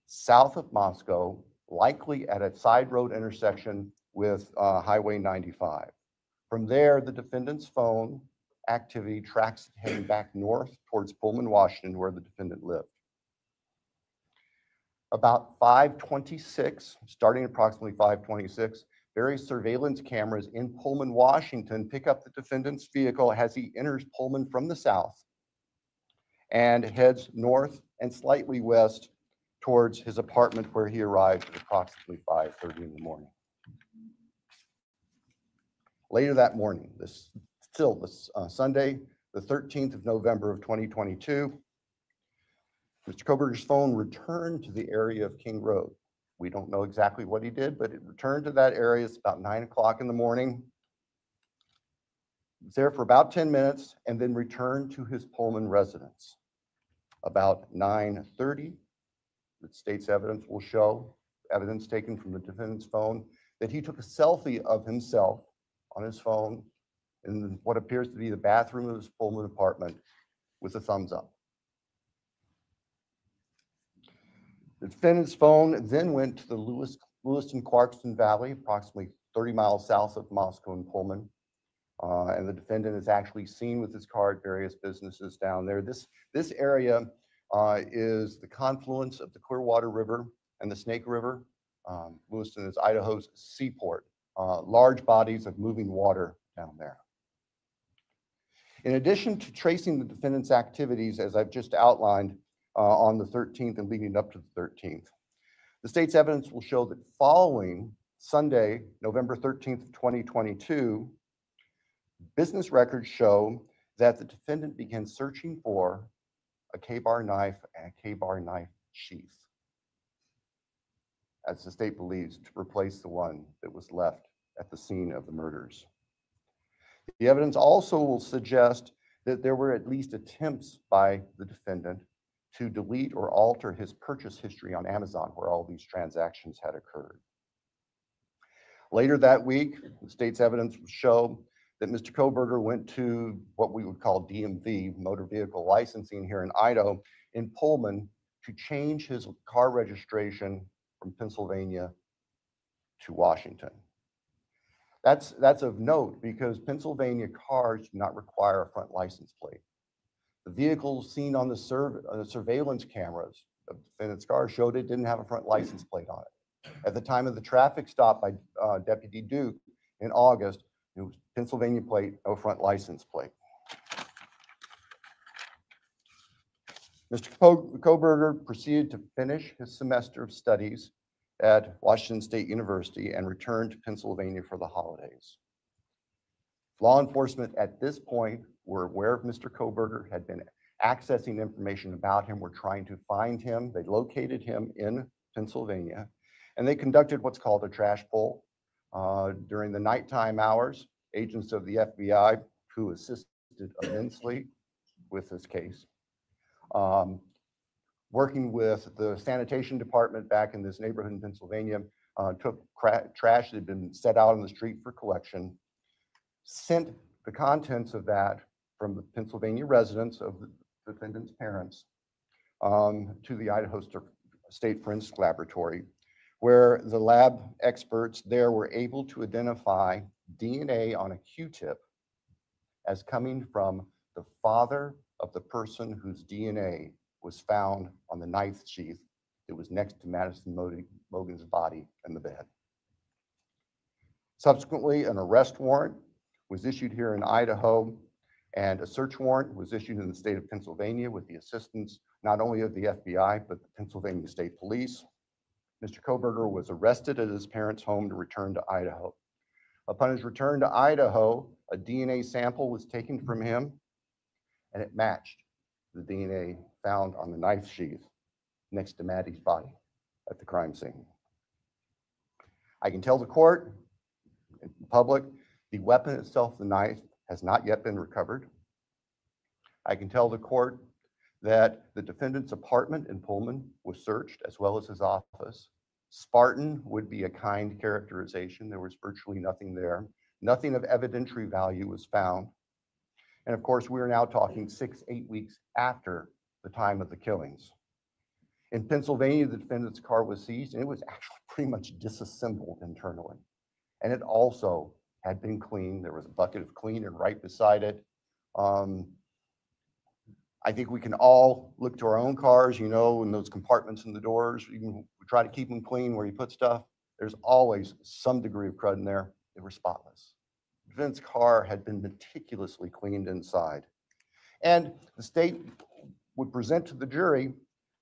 Speaker 5: south of Moscow, likely at a side road intersection with Highway 95. From there, the defendant's phone activity tracks heading back north towards Pullman, Washington, where the defendant lived. About 5:26, starting approximately 5:26, various surveillance cameras in Pullman, Washington pick up the defendant's vehicle as he enters Pullman from the south and heads north and slightly west towards his apartment, where he arrived at approximately 5:30 in the morning. Later that morning, this Sunday, the 13th of November of 2022, Mr. Kohberger's phone returned to the area of King Road. We don't know exactly what he did, but it returned to that area. It's about 9 o'clock in the morning. He was there for about 10 minutes and then returned to his Pullman residence. About 9:30, the state's evidence will show, evidence taken from the defendant's phone, that he took a selfie of himself on his phone in what appears to be the bathroom of his Pullman apartment with a thumbs up. The defendant's phone then went to the Lewiston-Clarkston Valley, approximately 30 miles south of Moscow and Pullman. And the defendant is actually seen with his car at various businesses down there. This area is the confluence of the Clearwater River and the Snake River. Lewiston is Idaho's seaport. Large bodies of moving water down there. In addition to tracing the defendant's activities, as I've just outlined on the 13th and leading up to the 13th, the state's evidence will show that following Sunday, November 13th, 2022, business records show that the defendant began searching for a K-bar knife and a K-bar knife sheath, as the state believes, to replace the one that was left at the scene of the murders. The evidence also will suggest that there were at least attempts by the defendant to delete or alter his purchase history on Amazon, where all these transactions had occurred. Later that week, the state's evidence will show that Mr. Kohberger went to what we would call DMV, motor vehicle licensing here in Idaho, in Pullman, to change his car registration from Pennsylvania to Washington. That's of note because Pennsylvania cars do not require a front license plate. The vehicles seen on the surveillance cameras of the defendant's car showed it didn't have a front license plate on it. At the time of the traffic stop by Deputy Duke in August, it was Pennsylvania plate, no front license plate. Mr. Kohberger proceeded to finish his semester of studies at Washington State University and returned to Pennsylvania for the holidays. Law enforcement at this point were aware of Mr. Kohberger, had been accessing information about him, were trying to find him. They located him in Pennsylvania, and they conducted what's called a trash pull. During the nighttime hours, agents of the FBI, who assisted immensely with this case, working with the sanitation department back in this neighborhood in Pennsylvania, took trash that had been set out on the street for collection, sent the contents of that from the Pennsylvania residence of the defendant's parents to the Idaho State Forensic Laboratory, where the lab experts there were able to identify DNA on a Q-tip as coming from the father of the person whose DNA was found on the knife sheath that was next to Madison Mogen's body in the bed. Subsequently, an arrest warrant was issued here in Idaho, and a search warrant was issued in the state of Pennsylvania with the assistance not only of the FBI, but the Pennsylvania State Police. Mr. Kohberger was arrested at his parents' home to return to Idaho. Upon his return to Idaho, a DNA sample was taken from him, and it matched the DNA found on the knife sheath next to Maddie's body at the crime scene. I can tell the court and the public, the weapon itself, the knife, has not yet been recovered. I can tell the court that the defendant's apartment in Pullman was searched, as well as his office. Spartan would be a kind characterization. There was virtually nothing there. Nothing of evidentiary value was found. And of course, we are now talking 6-8 weeks after the time of the killings. In Pennsylvania, the defendant's car was seized, and it was actually pretty much disassembled internally. And it also had been cleaned. There was a bucket of cleaner right beside it. I think we can all look to our own cars, you know, in those compartments in the doors. We try to keep them clean where you put stuff. There's always some degree of crud in there. They were spotless. The defendant's car had been meticulously cleaned inside. And the state would present to the jury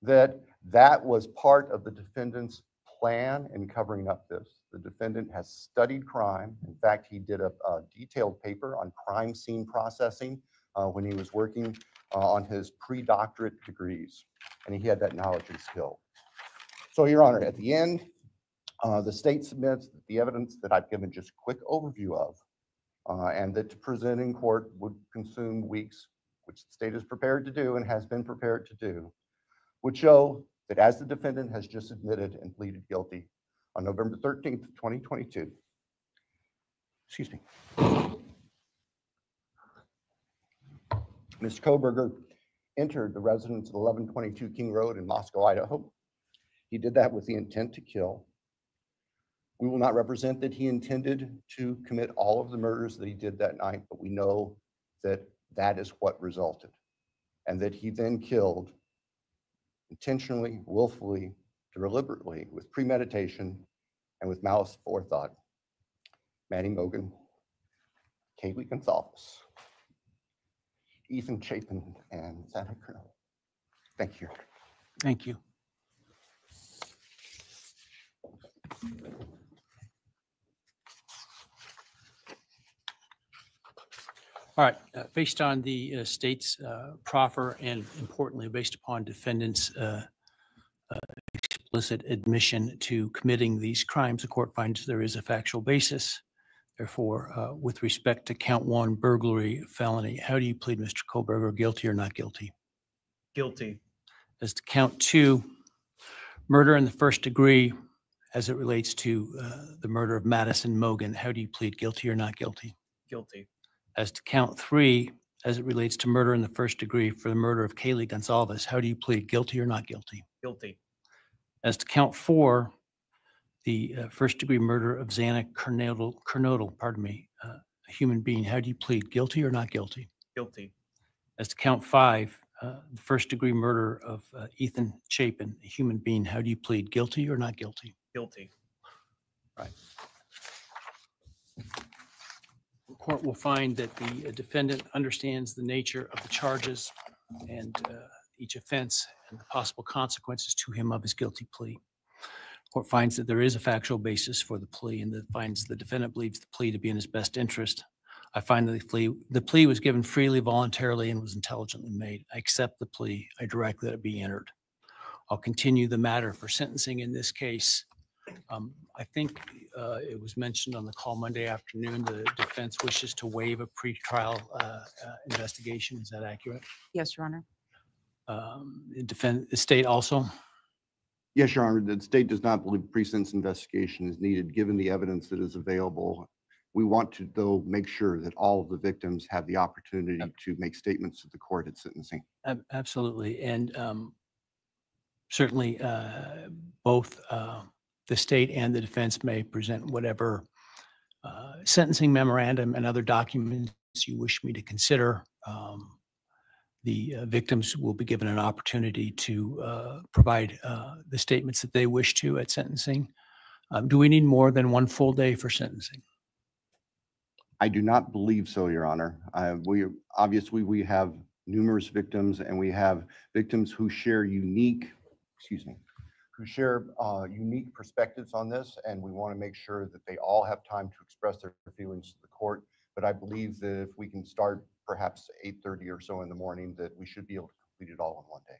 Speaker 5: that that was part of the defendant's plan in covering up this. The defendant has studied crime. In fact, he did a detailed paper on crime scene processing when he was working on his pre-doctorate degrees, and he had that knowledge and skill. So, Your Honor, at the end, the state submits that the evidence that I've given just a quick overview of, and that to present in court would consume weeks, which the state is prepared to do and has been prepared to do, would show that as the defendant has just admitted and pleaded guilty on November 13th, 2022, excuse me, Mr. Kohberger entered the residence of 1122 King Road in Moscow, Idaho. He did that with the intent to kill. We will not represent that he intended to commit all of the murders that he did that night, but we know that that is what resulted, and that he then killed intentionally, willfully, deliberately, with premeditation, and with malice forethought, Maddie Mogen, Kaylee Gonzalez, Ethan Chapin, and Santa Colonel. Thank you.
Speaker 4: Thank you. All right, based on the state's proffer, and importantly, based upon defendant's explicit admission to committing these crimes, the court finds there is a factual basis. Therefore, with respect to count 1, burglary, felony, how do you plead, Mr. Kohberger, guilty or not guilty?
Speaker 7: Guilty.
Speaker 4: As to count 2, murder in the first degree, as it relates to the murder of Madison Mogen, how do you plead, guilty or not guilty?
Speaker 7: Guilty.
Speaker 4: As to count 3, as it relates to murder in the first degree for the murder of Kaylee Gonzalez, how do you plead, guilty or not guilty?
Speaker 7: Guilty.
Speaker 4: As to count 4, the first degree murder of Xana Kernodle, a human being, how do you plead, guilty or not guilty?
Speaker 7: Guilty.
Speaker 4: As to count 5, the first degree murder of Ethan Chapin, a human being, how do you plead, guilty or not guilty?
Speaker 7: Guilty.
Speaker 4: Right. The court will find that the defendant understands the nature of the charges and each offense and the possible consequences to him of his guilty plea. The court finds that there is a factual basis for the plea, and that finds the defendant believes the plea to be in his best interest. I find that the plea was given freely, voluntarily, and was intelligently made. I accept the plea. I direct that it be entered. I'll continue the matter for sentencing in this case. I think it was mentioned on the call Monday afternoon, the defense wishes to waive a pretrial investigation. Is that accurate?
Speaker 6: Yes, Your Honor.
Speaker 4: The state also?
Speaker 5: Yes, Your Honor, the state does not believe pre-sentence investigation is needed given the evidence that is available. We want to, though, make sure that all of the victims have the opportunity to make statements to the court at sentencing.
Speaker 4: Absolutely. And certainly both the state and the defense may present whatever sentencing memorandum and other documents you wish me to consider. The victims will be given an opportunity to provide the statements that they wish to at sentencing. Do we need more than 1 full day for sentencing?
Speaker 5: I do not believe so, Your Honor. We have numerous victims, and we have victims who share unique, unique perspectives on this, and we want to make sure that they all have time to express their feelings to the court. But I believe that if we can start perhaps 8:30 or so in the morning, that we should be able to complete it all in one day.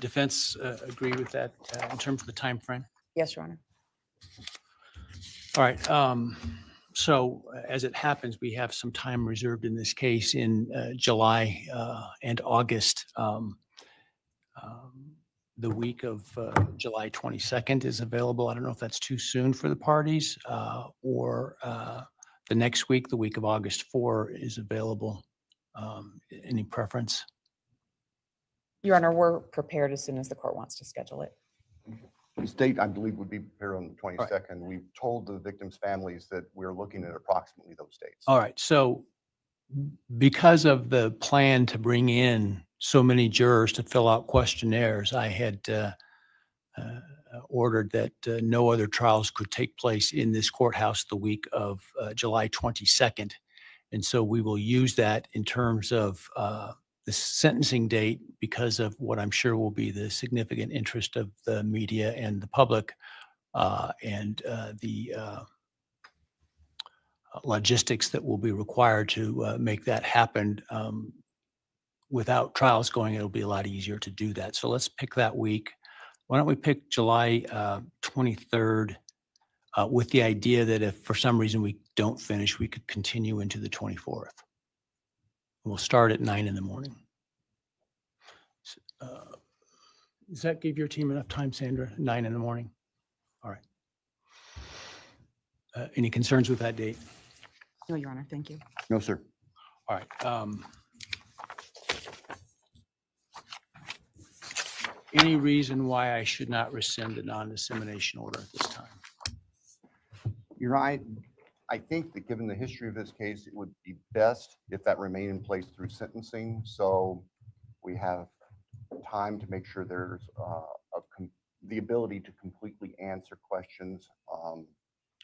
Speaker 4: Defense agree with that in terms of the time frame?
Speaker 6: Yes, Your Honor.
Speaker 4: All right. So as it happens, we have some time reserved in this case in July and August. The week of July 22nd is available. I don't know if that's too soon for the parties or the next week, the week of August 4 is available. Any preference?
Speaker 6: Your Honor, we're prepared as soon as the court wants to schedule it.
Speaker 5: The state, I believe, would be prepared on the 22nd. We've told the victims' families that we're looking at approximately those dates.
Speaker 4: All right. So because of the plan to bring in so many jurors to fill out questionnaires, I had ordered that no other trials could take place in this courthouse the week of July 22nd. And so we will use that in terms of the sentencing date because of what I'm sure will be the significant interest of the media and the public and the logistics that will be required to make that happen. Without trials going, it'll be a lot easier to do that. So let's pick that week. Why don't we pick July 23rd with the idea that if for some reason we don't finish, we could continue into the 24th. We'll start at 9 in the morning. Does that give your team enough time, Sandra? 9 in the morning? All right. Any concerns with that date?
Speaker 6: No, Your Honor. Thank you.
Speaker 5: No, sir.
Speaker 4: All right. Any reason why I should not rescind the non-dissemination order at this time?
Speaker 5: You're right. I think that given the history of this case, it would be best if that remained in place through sentencing. So we have time to make sure there's the ability to completely answer questions.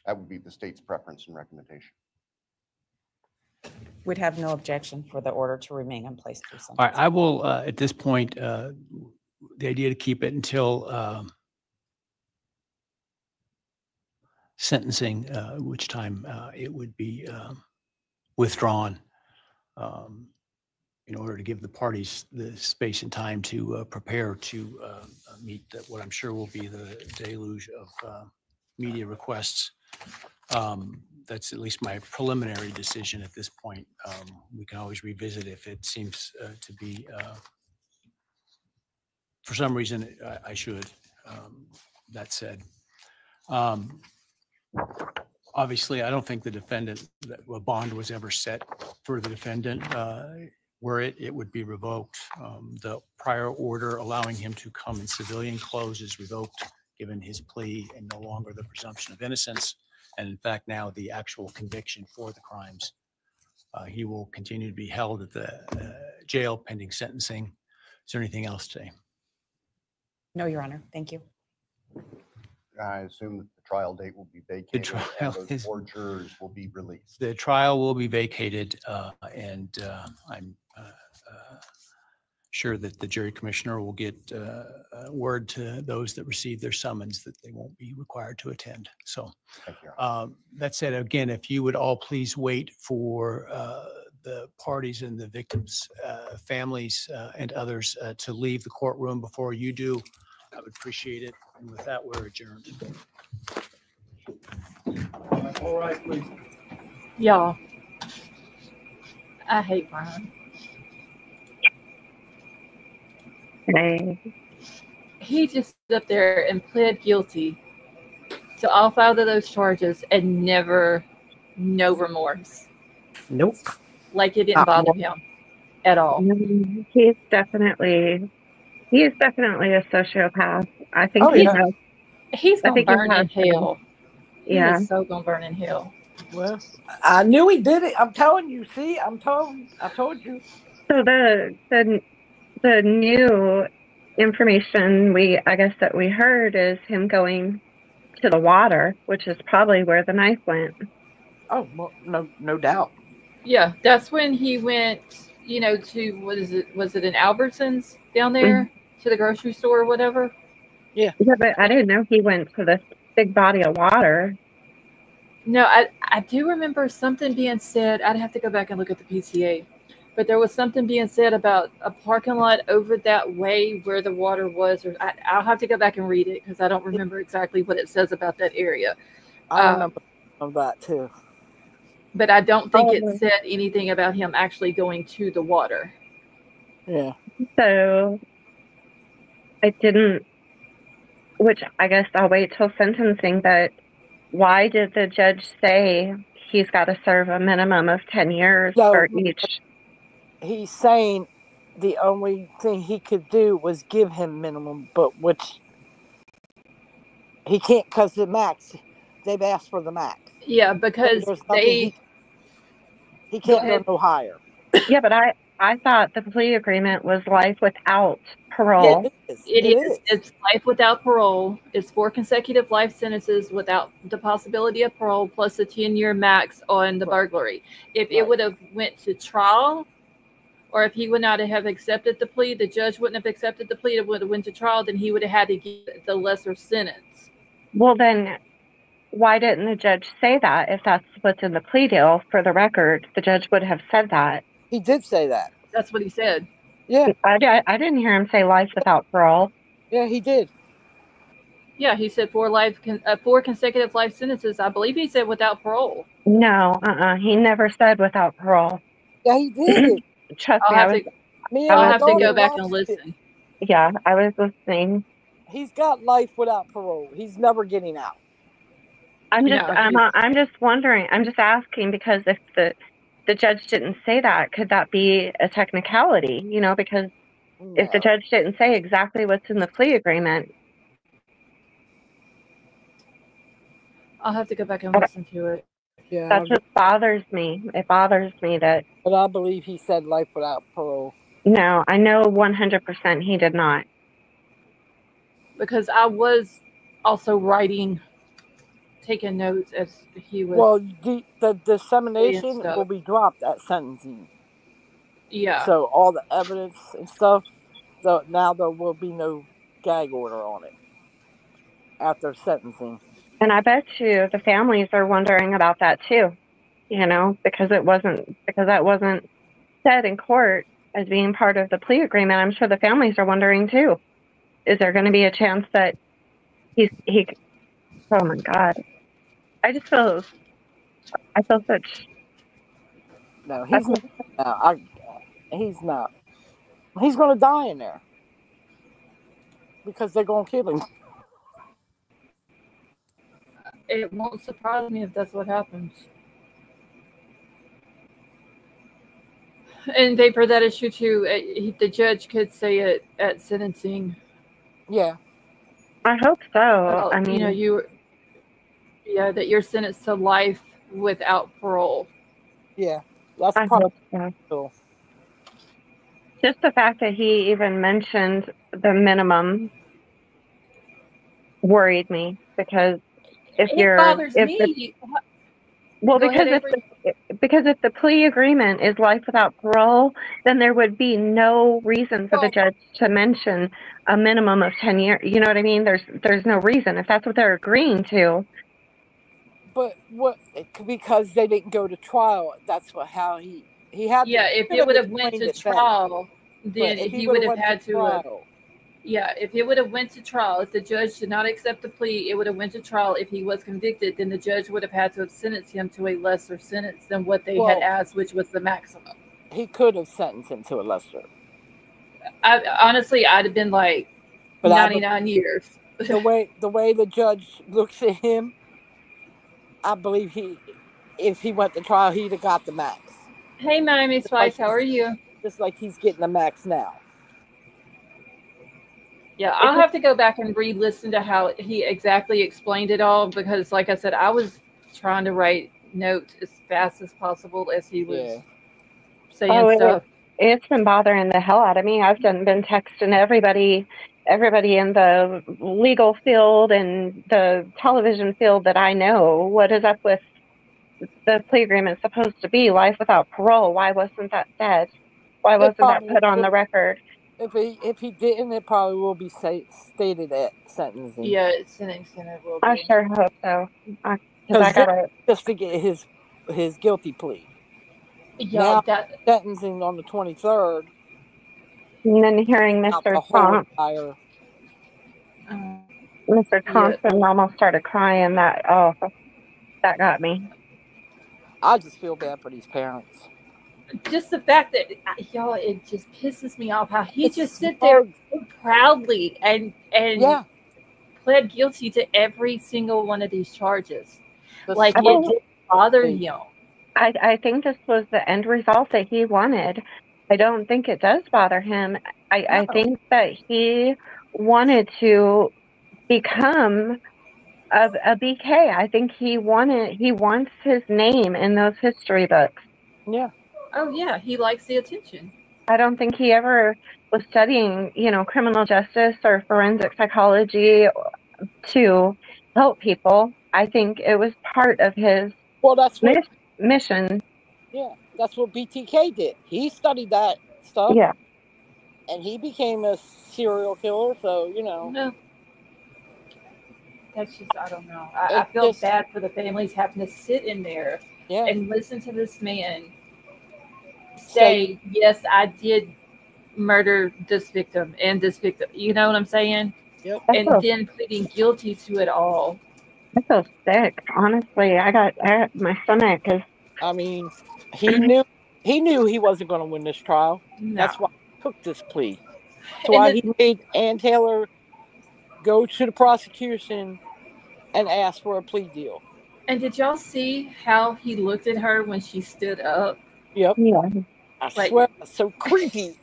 Speaker 5: That would be the state's preference and recommendation.
Speaker 6: We'd have no objection for the order to remain in place through sentencing.
Speaker 4: All right. I will, at this point, the idea to keep it until sentencing, which time it would be withdrawn in order to give the parties the space and time to prepare to meet what I'm sure will be the deluge of media requests. That's at least my preliminary decision at this point. We can always revisit if it seems to be, for some reason, I should. That said, obviously, I don't think the defendant, a bond was ever set for the defendant. Were it would be revoked. The prior order allowing him to come in civilian clothes is revoked given his plea and no longer the presumption of innocence. And in fact, now the actual conviction for the crimes. He will continue to be held at the jail pending sentencing. Is there anything else today?
Speaker 6: No, Your Honor. Thank you.
Speaker 5: I assume that the trial date will be vacated and those 4 jurors will be released.
Speaker 4: The trial will be vacated and I'm sure that the jury commissioner will get word to those that receive their summons that they won't be required to attend. So that said, again, if you would all please wait for the parties and the victims' families and others to leave the courtroom before you do, I would appreciate it. And with that, we're adjourned.
Speaker 2: All right, please.
Speaker 1: Y'all, I hate Bryan. He just stood up there and pled guilty to all 5 of those charges and no remorse.
Speaker 2: Nope.
Speaker 1: Like it didn't bother him at all.
Speaker 3: He's definitely a sociopath. I think
Speaker 1: he's gonna burn in hell.
Speaker 3: Yeah.
Speaker 1: He is so gonna burn in hell.
Speaker 2: Well, I knew he did it. I'm telling you. See, I told you.
Speaker 3: So the new information I guess that we heard is him going to the water, which is probably where the knife went.
Speaker 2: Oh, well, no doubt.
Speaker 1: Yeah, that's when he went, to what is it? Was it in Albertsons down there to the grocery store or whatever?
Speaker 3: Yeah, but I didn't know he went to this big body of water.
Speaker 1: No, I do remember something being said. I'd have to go back and look at the PCA, but there was something being said about a parking lot over that way where the water was. Or I'll have to go back and read it because I don't remember exactly what it says about that area.
Speaker 2: I remember of that too.
Speaker 1: But I don't think it said anything about him actually going to the water.
Speaker 2: Yeah.
Speaker 3: So it didn't, which I guess I'll wait till sentencing, but why did the judge say he's got to serve a minimum of 10 years for each?
Speaker 2: He's saying the only thing he could do was give him minimum, but which he can't because the max, they've asked for the max.
Speaker 1: Yeah, because
Speaker 2: he can't go no higher.
Speaker 3: Yeah, but I thought the plea agreement was life without parole.
Speaker 1: It is. It's life without parole. It's 4 consecutive life sentences without the possibility of parole, plus a 10-year max on the burglary. If it would have went to trial, or if he would not have accepted the plea, the judge wouldn't have accepted the plea. It would have went to trial, then he would have had to give the lesser sentence.
Speaker 3: Well, then why didn't the judge say that? If that's what's in the plea deal, for the record, the judge would have said that.
Speaker 2: He did say that.
Speaker 1: That's what he said.
Speaker 2: Yeah.
Speaker 3: I didn't hear him say life without parole.
Speaker 2: Yeah, he did.
Speaker 1: Yeah, he said 4 consecutive life sentences. I believe he said without parole.
Speaker 3: No, he never said without parole.
Speaker 2: Yeah, he did.
Speaker 3: Trust
Speaker 1: I'll
Speaker 3: me,
Speaker 1: I'll have to go back and listen.
Speaker 3: Yeah, I was listening.
Speaker 2: He's got life without parole. He's never getting out.
Speaker 3: I'm just wondering. I'm just asking because if the judge didn't say that, could that be a technicality? Because if the judge didn't say exactly what's in the plea agreement,
Speaker 1: I'll have to go back and listen to it.
Speaker 2: Yeah,
Speaker 3: that's what bothers me. It bothers me that.
Speaker 2: But I believe he said life without parole.
Speaker 3: No, I know 100% he did not.
Speaker 1: Because I was also taking notes as he was.
Speaker 2: Well, the dissemination will be dropped at sentencing.
Speaker 1: Yeah.
Speaker 2: So all the evidence and stuff, now there will be no gag order on it after sentencing.
Speaker 3: And I bet you the families are wondering about that too, because that wasn't said in court as being part of the plea agreement. I'm sure the families are wondering too. Is there going to be a chance that he? Oh my God! I feel such.
Speaker 2: No, he's not. He's not. He's going to die in there because they're going to kill him.
Speaker 1: It won't surprise me if that's what happens. And Vapor, that is true too. The judge could say it at sentencing.
Speaker 2: Yeah.
Speaker 3: I hope so.
Speaker 1: Well, that you're sentenced to life without parole.
Speaker 2: Yeah, that's
Speaker 3: I hope so. Just the fact that he even mentioned the minimum worried me because because if the plea agreement is life without parole, then there would be no reason for the judge to mention a minimum of 10 years. You know what I mean? There's no reason if that's what they're agreeing to.
Speaker 2: But because they didn't go to trial, that's how he had.
Speaker 1: Yeah, if it would have went to trial, then he would have had to. Yeah, if it would have went to trial, if the judge did not accept the plea, it would have went to trial. If he was convicted, then the judge would have had to have sentenced him to a lesser sentence than what they had asked, which was the maximum.
Speaker 2: He could have sentenced him to a lesser.
Speaker 1: Honestly, I'd have been like 99 years.
Speaker 2: The way the judge looks at him, I believe if he went to trial, he'd have got the max.
Speaker 1: Hey, Miami Spice, how are you?
Speaker 2: Just like he's getting the max now.
Speaker 1: Yeah, I'll have to go back and re-listen to how he exactly explained it all because, like I said, I was trying to write notes as fast as possible as he was saying stuff.
Speaker 3: It's been bothering the hell out of me. I've been texting everybody in the legal field and the television field that I know. What is up with the plea agreement supposed to be? Life without parole. Why wasn't that said? Why wasn't that
Speaker 2: probably
Speaker 3: put on the record?
Speaker 2: if he didn't, it probably will be stated at sentencing.
Speaker 1: Yeah, sentencing it will
Speaker 3: I
Speaker 1: be.
Speaker 3: sure hope so. Because I
Speaker 2: Because
Speaker 3: gotta.
Speaker 2: just to get his guilty plea.
Speaker 1: Yeah,
Speaker 2: Now
Speaker 1: that
Speaker 2: sentencing on the 23rd.
Speaker 3: And then hearing
Speaker 2: Not the
Speaker 3: Mr.
Speaker 2: whole entire.
Speaker 3: Mr.
Speaker 1: yeah.
Speaker 3: Thompson almost started crying. That got me.
Speaker 2: I just feel bad for these parents.
Speaker 1: Just the fact that y'all, it just pisses me off how he
Speaker 2: It's
Speaker 1: just sit there
Speaker 2: smug.
Speaker 1: so proudly and
Speaker 2: Yeah.
Speaker 1: pled guilty to every single one of these charges.
Speaker 2: The
Speaker 1: Like it
Speaker 2: smug-
Speaker 1: didn't bother him.
Speaker 3: I think this was the end result that he wanted. I don't think it does bother him. I
Speaker 2: No.
Speaker 3: think that he wanted to become a BK. I think he wants his name in those history books.
Speaker 2: Yeah.
Speaker 1: Oh yeah, he likes the attention.
Speaker 3: I don't think he ever was studying, criminal justice or forensic psychology to help people. I think it was part of his
Speaker 2: Well, that's what.
Speaker 3: mission.
Speaker 2: Yeah, that's what BTK did. He studied that stuff.
Speaker 3: Yeah.
Speaker 2: And he became a serial killer. So
Speaker 1: No, that's just I don't know. I feel bad for the families having to sit in there and listen to this man say, yes, I did murder this victim and this victim. You know what I'm saying?
Speaker 2: Yep.
Speaker 1: And then pleading guilty to it all.
Speaker 3: I feel sick. Honestly, my stomach is.
Speaker 2: I mean, he knew he wasn't going to win this trial.
Speaker 1: No.
Speaker 2: That's why he took this plea. That's why he made Ann Taylor go to the prosecution and ask for a plea deal.
Speaker 1: And did y'all see how he looked at her when she stood up?
Speaker 2: Yep.
Speaker 3: Yeah.
Speaker 2: I swear, that's so creepy.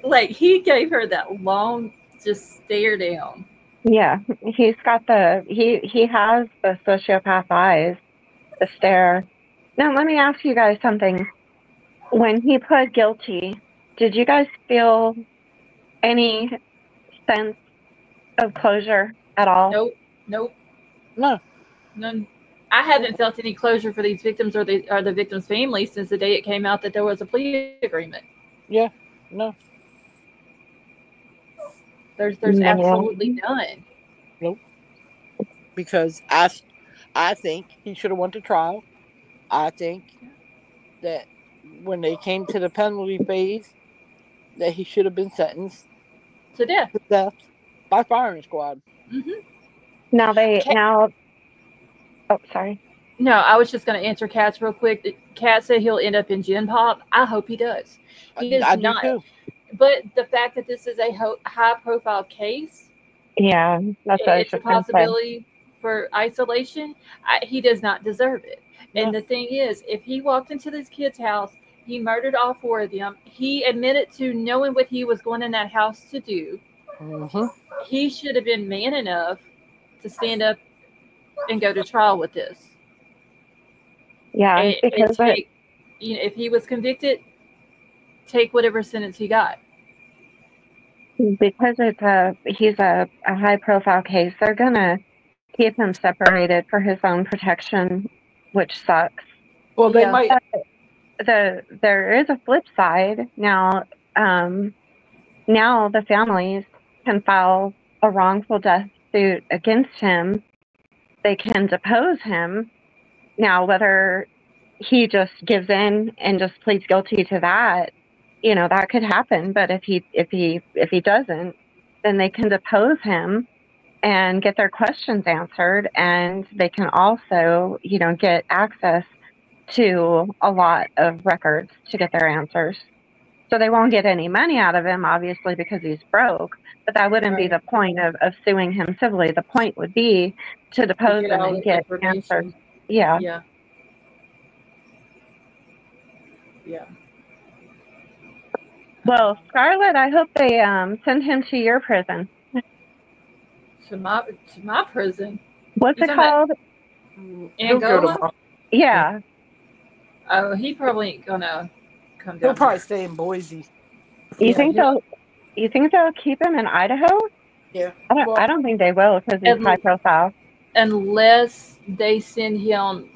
Speaker 1: Like he gave her that long, just stare down.
Speaker 3: Yeah, he's got he has the sociopath eyes, the stare. Now let me ask you guys something. When he pled guilty, did you guys feel any sense of closure at all?
Speaker 1: Nope.
Speaker 2: No.
Speaker 1: None. I haven't felt any closure for these victims or the victims' families since the day it came out that there was a plea agreement.
Speaker 2: Yeah. No.
Speaker 1: There's absolutely none.
Speaker 2: Nope. Because I think he should have went to trial. I think that when they came to the penalty phase, that he should have been sentenced
Speaker 1: to death
Speaker 2: by firing squad.
Speaker 1: Mm-hmm.
Speaker 3: Oh, sorry.
Speaker 1: No, I was just going to answer Kat's real quick. Kat said he'll end up in Gen Pop. I hope he does. He is not.
Speaker 2: Do too.
Speaker 1: But the fact that this is a high-profile case,
Speaker 3: yeah,
Speaker 1: it's a possibility for isolation. He does not deserve it. Yeah. And the thing is, if he walked into this kid's house, he murdered all 4 of them. He admitted to knowing what he was going in that house to do.
Speaker 2: Mm-hmm.
Speaker 1: He should have been man enough to stand up and go to trial with this.
Speaker 3: Yeah,
Speaker 1: and take, if he was convicted, take whatever sentence he got.
Speaker 3: Because he's a high-profile case, they're gonna keep him separated for his own protection, which sucks.
Speaker 2: Well, they might.
Speaker 3: There is a flip side now. Now the families can file a wrongful death suit against him. They can depose him. Now, whether he just gives in and just pleads guilty to that, that could happen. But if he doesn't, then they can depose him and get their questions answered, and they can also, get access to a lot of records to get their answers. So they won't get any money out of him, obviously, because he's broke. But that wouldn't be the point of suing him civilly. The point would be to depose him and get answers. Yeah. Well, Scarlett, I hope they send him to your prison.
Speaker 1: To my prison.
Speaker 3: What's it called?
Speaker 1: Angola?
Speaker 3: Yeah.
Speaker 1: Oh, he probably ain't gonna come down.
Speaker 2: He'll probably stay in Boise.
Speaker 3: You think they'll keep him in Idaho?
Speaker 2: Yeah.
Speaker 3: I don't think they will because he's high profile.
Speaker 1: Unless they send him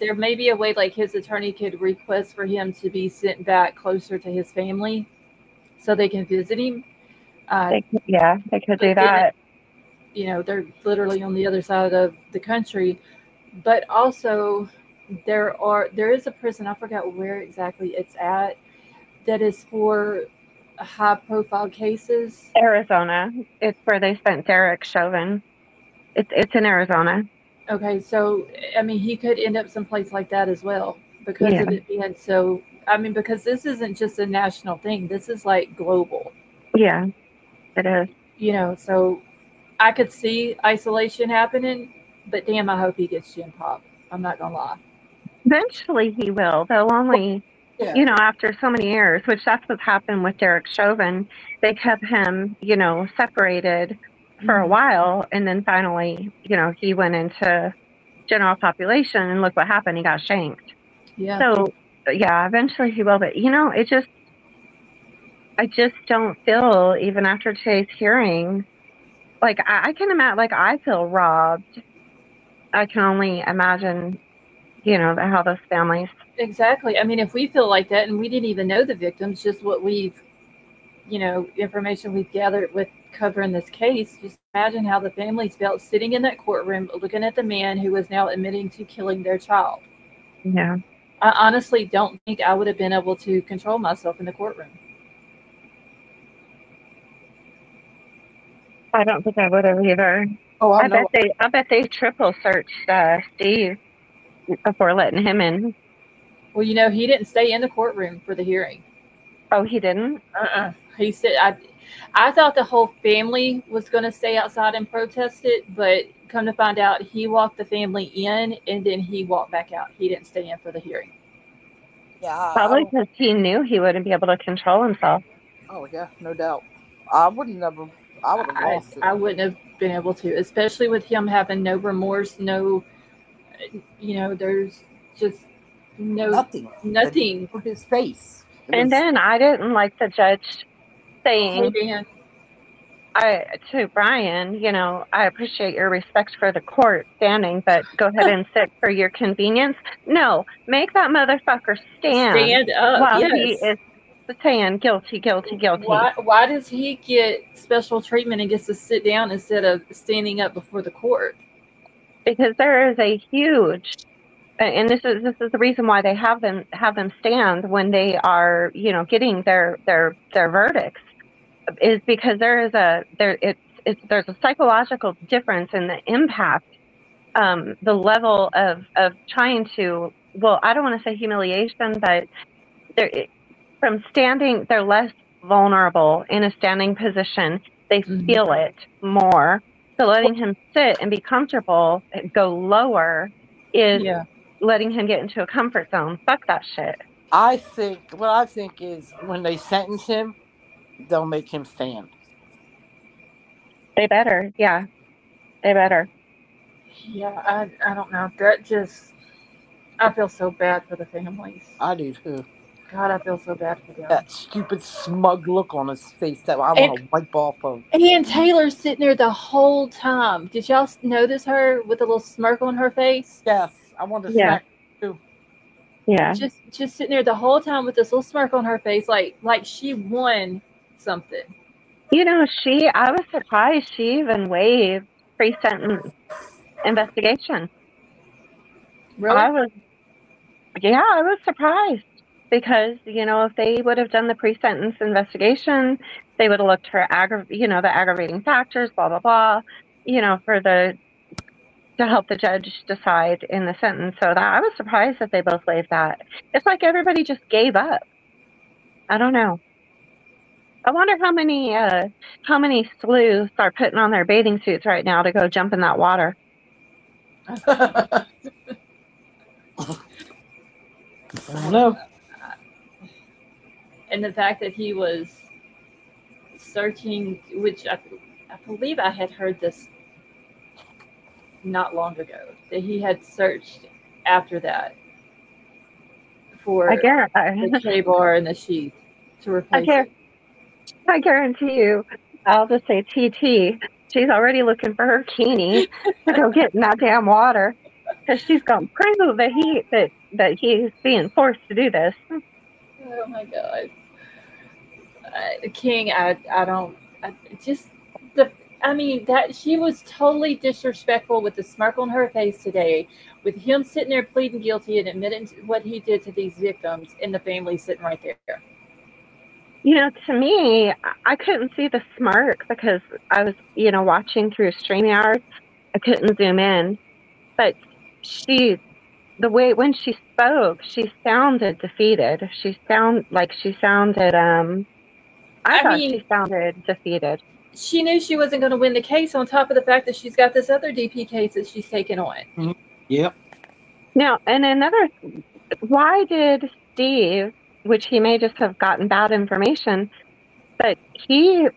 Speaker 1: there may be a way like his attorney could request for him to be sent back closer to his family so they can visit him.
Speaker 3: They could
Speaker 1: But
Speaker 3: do
Speaker 1: then,
Speaker 3: that.
Speaker 1: you know, they're literally on the other side of the country. But also, there is a prison, I forgot where exactly it's at, that is for high-profile cases.
Speaker 3: Arizona. It's where they sent Derek Chauvin. It's in Arizona.
Speaker 1: Okay, so I mean, he could end up someplace like that as well because
Speaker 3: Yeah.
Speaker 1: of it being so. I mean, because this isn't just a national thing; this is like global.
Speaker 3: Yeah, it is.
Speaker 1: You know, so I could see isolation happening, but damn, I hope he gets gin pop. I'm not gonna lie.
Speaker 3: Eventually he will. They'll only,
Speaker 2: Yeah.
Speaker 3: you know, after so many years, which that's what happened with Derek Chauvin. They kept him, you know, separated for a while, and then finally, you know, he went into general population, and look what happened. He got shanked.
Speaker 1: Yeah.
Speaker 3: So, yeah, eventually he will. But, you know, I just don't feel, even after today's hearing, like I can imagine, like I feel robbed. I can only imagine, you know, how those families.
Speaker 1: Exactly. I mean, if we feel like that and we didn't even know the victims, just what we've, you know, information we've gathered with covering this case, just imagine how the families felt sitting in that courtroom looking at the man who was now admitting to killing their child.
Speaker 3: Yeah.
Speaker 1: I honestly don't think I would have been able to control myself in the courtroom.
Speaker 3: I don't think I would have either.
Speaker 2: Oh, I
Speaker 3: I
Speaker 2: know.
Speaker 3: bet they triple searched Steve before letting him in.
Speaker 1: Well, you know, he didn't stay in the courtroom for the hearing.
Speaker 3: Oh, he didn't?
Speaker 1: He said, I thought the whole family was going to stay outside and protest it, but come to find out, he walked the family in and then he walked back out. He didn't stay in for the hearing.
Speaker 2: Yeah.
Speaker 3: Probably because he knew he wouldn't be able to control himself.
Speaker 2: Oh yeah, no doubt. I would have lost it.
Speaker 1: I wouldn't have been able to, especially with him having no remorse, no, you know, there's just nothing.
Speaker 2: For his face.
Speaker 3: And then I didn't like the judge saying,
Speaker 1: Hey, Dan.
Speaker 3: to Bryan, you know, I appreciate your respect for the court standing, but go ahead and sit for your convenience. No, make that motherfucker stand
Speaker 1: up,
Speaker 3: while
Speaker 1: yes.
Speaker 3: he is saying guilty, guilty, guilty.
Speaker 1: Why does he get special treatment and gets to sit down instead of standing up before the court?
Speaker 3: Because there is a huge, and this is the reason why they have them stand when they are, you know, getting their verdicts, is because there's a psychological difference in the impact, the level of trying to, well, I don't want to say humiliation, but from standing, they're less vulnerable in a standing position. They feel it more. So letting him sit and be comfortable, go lower, is letting him get into a comfort zone. Fuck that shit.
Speaker 2: What I think is when they sentence him, they'll make him stand.
Speaker 3: They better, yeah. They better.
Speaker 1: Yeah, I don't know. That just, I feel so bad for the families.
Speaker 2: I do too.
Speaker 1: God, I feel so bad for them.
Speaker 2: That stupid smug look on his face that I want to wipe off of.
Speaker 1: And Taylor's sitting there the whole time. Did y'all notice her with a little smirk on her face?
Speaker 2: Yes, I want to smack her too.
Speaker 3: Yeah.
Speaker 1: Just sitting there the whole time with this little smirk on her face, like she won something.
Speaker 3: You know, I was surprised she even waived pre-sentence investigation.
Speaker 1: Really?
Speaker 3: I was surprised because, you know, if they would have done the pre-sentence investigation, they would have looked for the aggravating factors, blah, blah, blah, you know, to help the judge decide in the sentence. So I was surprised that they both waived that. It's like everybody just gave up. I don't know. I wonder how many sleuths are putting on their bathing suits right now to go jump in that water.
Speaker 2: I don't know.
Speaker 1: And the fact that he was searching, which I believe I had heard this not long ago, that he had searched after that for the K-bar and the sheath to replace it.
Speaker 3: I guarantee you, I'll just say TT, she's already looking for her Keeney to go get in that damn water. because she's going to prove that he's being forced to do this.
Speaker 1: Oh my God. King, I don't, I just, the, I mean, that she was totally disrespectful with the smirk on her face today, with him sitting there pleading guilty and admitting to what he did to these victims, and the family sitting right there.
Speaker 3: You know, to me, I couldn't see the smirk because I was, watching through StreamYard. I couldn't zoom in, but the way when she spoke, she sounded defeated. She sounded, I
Speaker 1: I
Speaker 3: thought
Speaker 1: mean,
Speaker 3: she sounded defeated.
Speaker 1: she knew she wasn't going to win the case, on top of the fact that she's got this other DP case that she's taking on.
Speaker 2: Yep.
Speaker 3: Now, and why did Steve, which he may just have gotten bad information, but he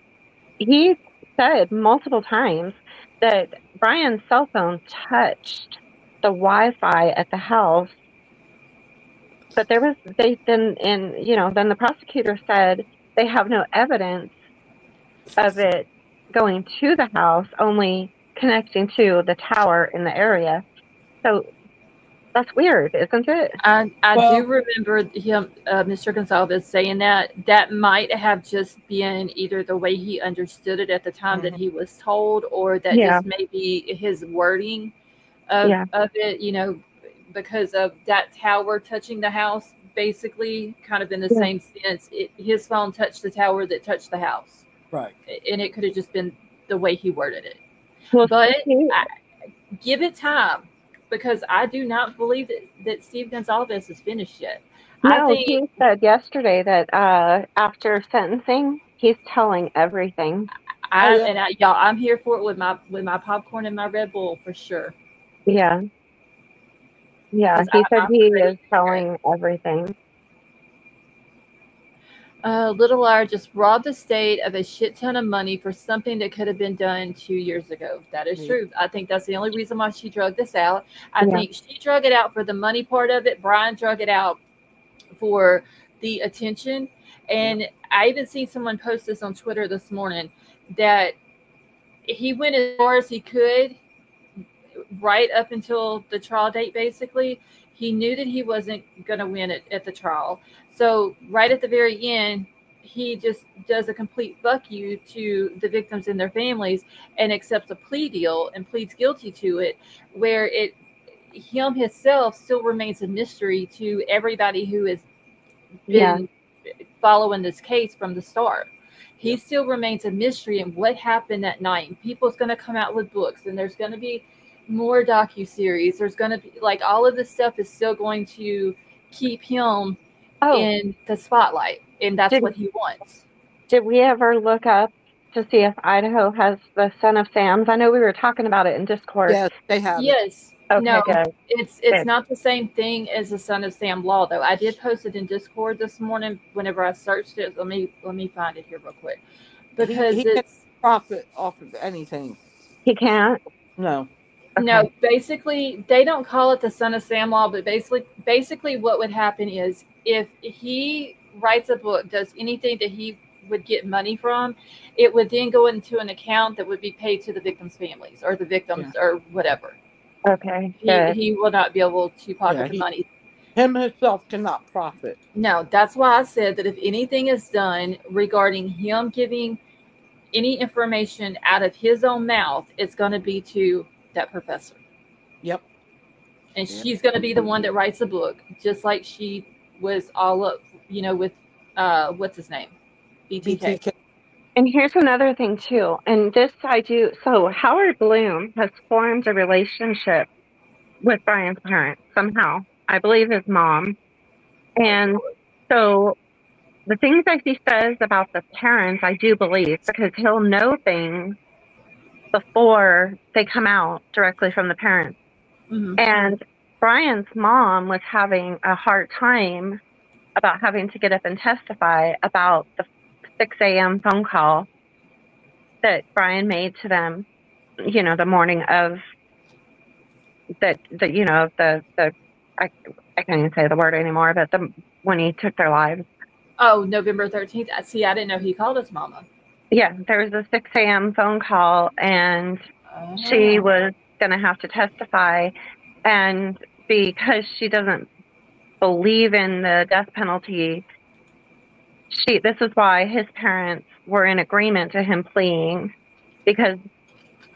Speaker 3: said multiple times that Brian's cell phone touched the Wi-Fi at the house, but then the prosecutor said they have no evidence of it going to the house, only connecting to the tower in the area. So that's weird, isn't it?
Speaker 1: I
Speaker 2: Well-
Speaker 1: do remember him, Mr. Gonzalez, saying that might have just been either the way he understood it at the time that he was told, or that
Speaker 3: Yeah.
Speaker 1: just maybe his wording of it, because of that tower touching the house, basically, kind of in the same sense. His phone touched the tower that touched the house.
Speaker 2: Right.
Speaker 1: And it could have just been the way he worded it.
Speaker 3: Well,
Speaker 1: But give it time, because I do not believe that Steve Gonzalez is finished yet.
Speaker 3: No, he said yesterday that after sentencing, he's telling everything.
Speaker 1: Y'all, I'm here for it with my popcorn and my Red Bull for sure.
Speaker 3: Yeah. Yeah, he said he is telling everything.
Speaker 1: Little R just robbed the state of a shit ton of money for something that could have been done 2 years ago. That is true. I think that's the only reason why she drug this out. I think she drug it out for the money part of it. Brian drug it out for the attention. And I even seen someone post this on Twitter this morning, that he went as far as he could right up until the trial date. Basically, he knew that he wasn't going to win it at the trial. So right at the very end, he just does a complete fuck you to the victims and their families, and accepts a plea deal and pleads guilty to it, where him himself still remains a mystery to everybody who has been following this case from the start. He still remains a mystery, and what happened that night. And people's going to come out with books, and there's going to be more docuseries. There's going to be, like, all of this stuff is still going to keep him in the spotlight, and that's what he wants.
Speaker 3: Did we ever look up to see if Idaho has the Son of Sam's? I know we were talking about it in Discord.
Speaker 2: Yes, they have.
Speaker 1: Yes.
Speaker 3: Okay,
Speaker 1: no,
Speaker 3: good.
Speaker 1: It's not the same thing as the Son of Sam law, though. I did post it in Discord this morning whenever I searched it. Let me find it here real quick, because
Speaker 2: he can't profit off of anything.
Speaker 3: He can't.
Speaker 2: No.
Speaker 3: Okay.
Speaker 1: No, basically they don't call it the Son of Sam law, but basically what would happen is, if he writes a book, does anything that he would get money from, it would then go into an account that would be paid to the victims' families, or the victims, or whatever.
Speaker 3: Okay.
Speaker 1: He will not be able to pocket the money.
Speaker 2: Him himself cannot profit.
Speaker 1: No, that's why I said that if anything is done regarding him giving any information out of his own mouth, it's going to be to that professor.
Speaker 2: Yep.
Speaker 1: And she's going to be the one that writes the book, just like she was all up, with what's his name? BTK.
Speaker 3: And here's another thing too, and this I do. So Howard Bloom has formed a relationship with Brian's parents somehow. I believe his mom. And so the things that he says about the parents, I do believe, because he'll know things before they come out directly from the parents.
Speaker 1: Mm-hmm.
Speaker 3: And Brian's mom was having a hard time about having to get up and testify about the 6 a.m. phone call that Brian made to them, the morning of I can't even say the word anymore, but when he took their lives.
Speaker 1: Oh, November 13th. See, I didn't know he called his mama.
Speaker 3: Yeah, there was a 6 a.m. phone call, and she was going to have to testify. And because she doesn't believe in the death penalty, this is why his parents were in agreement to him pleading, because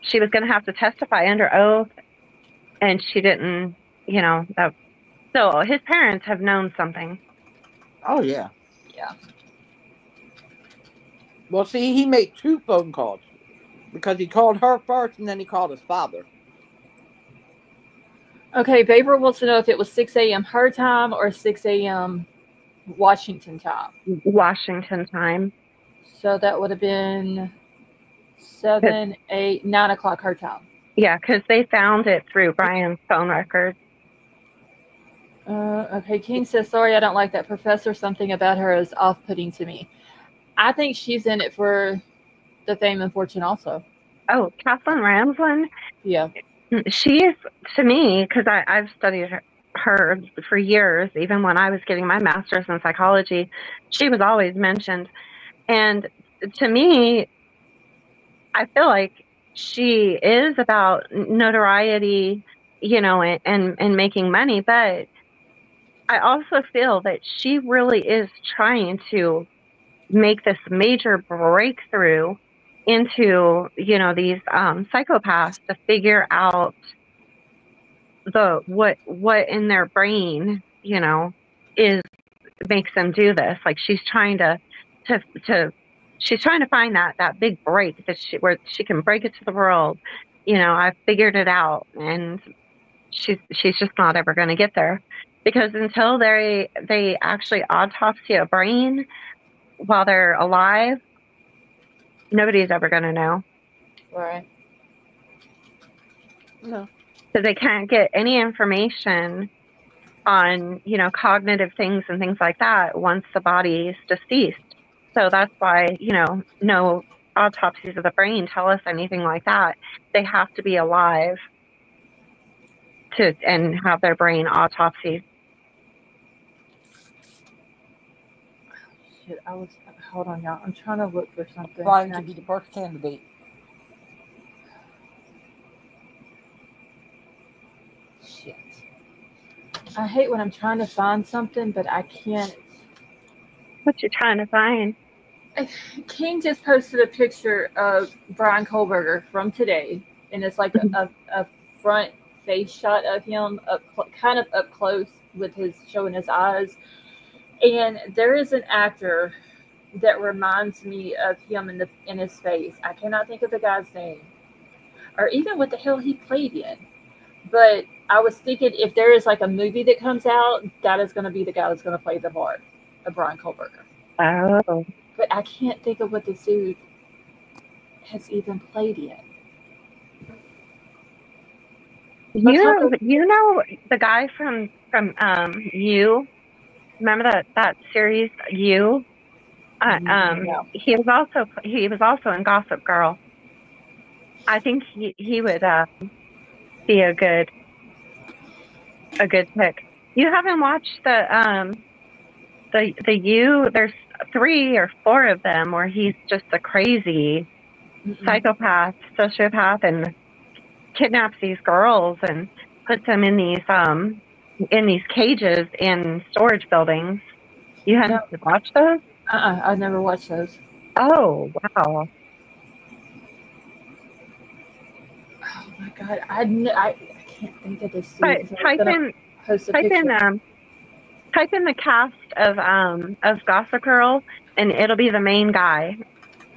Speaker 3: she was going to have to testify under oath, and she didn't, so his parents have known something.
Speaker 2: Oh, yeah.
Speaker 1: Yeah.
Speaker 2: Well, see, he made 2 phone calls because he called her first and then he called his father.
Speaker 1: Okay, Baber wants to know if it was 6 a.m. her time or 6 a.m. Washington time.
Speaker 3: Washington time.
Speaker 1: So that would have been 7, 8, 9 o'clock her time.
Speaker 3: Yeah, because they found it through Bryan's phone record.
Speaker 1: Okay, King says, sorry, I don't like that professor. Something about her is off-putting to me. I think she's in it for the fame and fortune also.
Speaker 3: Oh, Kathleen Ramsland?
Speaker 1: Yeah.
Speaker 3: She is, to me, because I've studied her for years, even when I was getting my master's in psychology, she was always mentioned. And to me, I feel like she is about notoriety, and making money, but I also feel that she really is trying to make this major breakthrough into, these psychopaths to figure out what in their brain, is makes them do this. Like she's trying to she's trying to find that big break where she can break it to the world. I've figured it out, and she's just not ever going to get there, because until they actually autopsy a brain while they're alive, nobody's ever going to know.
Speaker 1: Right.
Speaker 2: No.
Speaker 3: Because they can't get any information on, cognitive things and things like that once the body's deceased. So that's why, no autopsies of the brain tell us anything like that. They have to be alive and have their brain autopsied.
Speaker 1: Shit, hold on, y'all. I'm trying to look for something.
Speaker 2: Bryan could be the first candidate.
Speaker 1: Shit. I hate when I'm trying to find something, but I can't.
Speaker 3: What you trying to find?
Speaker 1: King just posted a picture of Bryan Kohberger from today, and it's like a front face shot of him kind of up close with showing his eyes. And there is an actor that reminds me of him in his face. I cannot think of the guy's name, or even what the hell he played in. But I was thinking, if there is like a movie that comes out, that is going to be the guy that's going to play the part of Bryan Kohberger.
Speaker 3: Oh.
Speaker 1: But I can't think of what the dude has even played in.
Speaker 3: You know the guy from You? Remember that series You?
Speaker 1: No.
Speaker 3: He was also in Gossip Girl. I think he would be a good pick. You haven't watched the You? There's 3 or 4 of them where he's just a crazy psychopath, sociopath, and kidnaps these girls and puts them in these cages in storage buildings. You haven't watched those?
Speaker 1: I've never watched those.
Speaker 3: Oh, wow.
Speaker 1: Oh my god, I can't think of this dude.
Speaker 3: Type in the cast of Gossip Girl, and it'll be the main guy.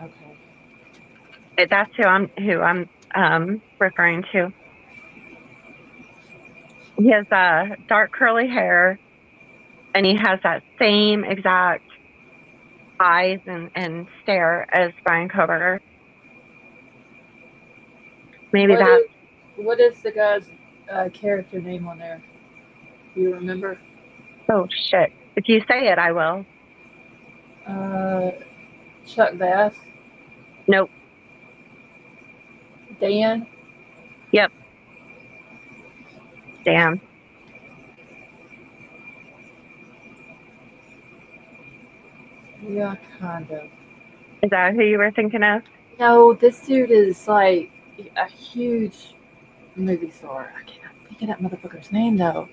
Speaker 1: Okay.
Speaker 3: That's who I'm referring to. He has dark curly hair, and he has that same exact eyes and stare as Bryan Kohberger. Maybe
Speaker 1: what is the guy's character name on there? Do you remember?
Speaker 3: Oh shit! If you say it, I will.
Speaker 1: Chuck Bass.
Speaker 3: Nope.
Speaker 1: Dan.
Speaker 3: Yep. Damn.
Speaker 1: Yeah, kind of.
Speaker 3: Is that who you were thinking of?
Speaker 1: No, this dude is like a huge movie star. I cannot think think of that motherfucker's name though.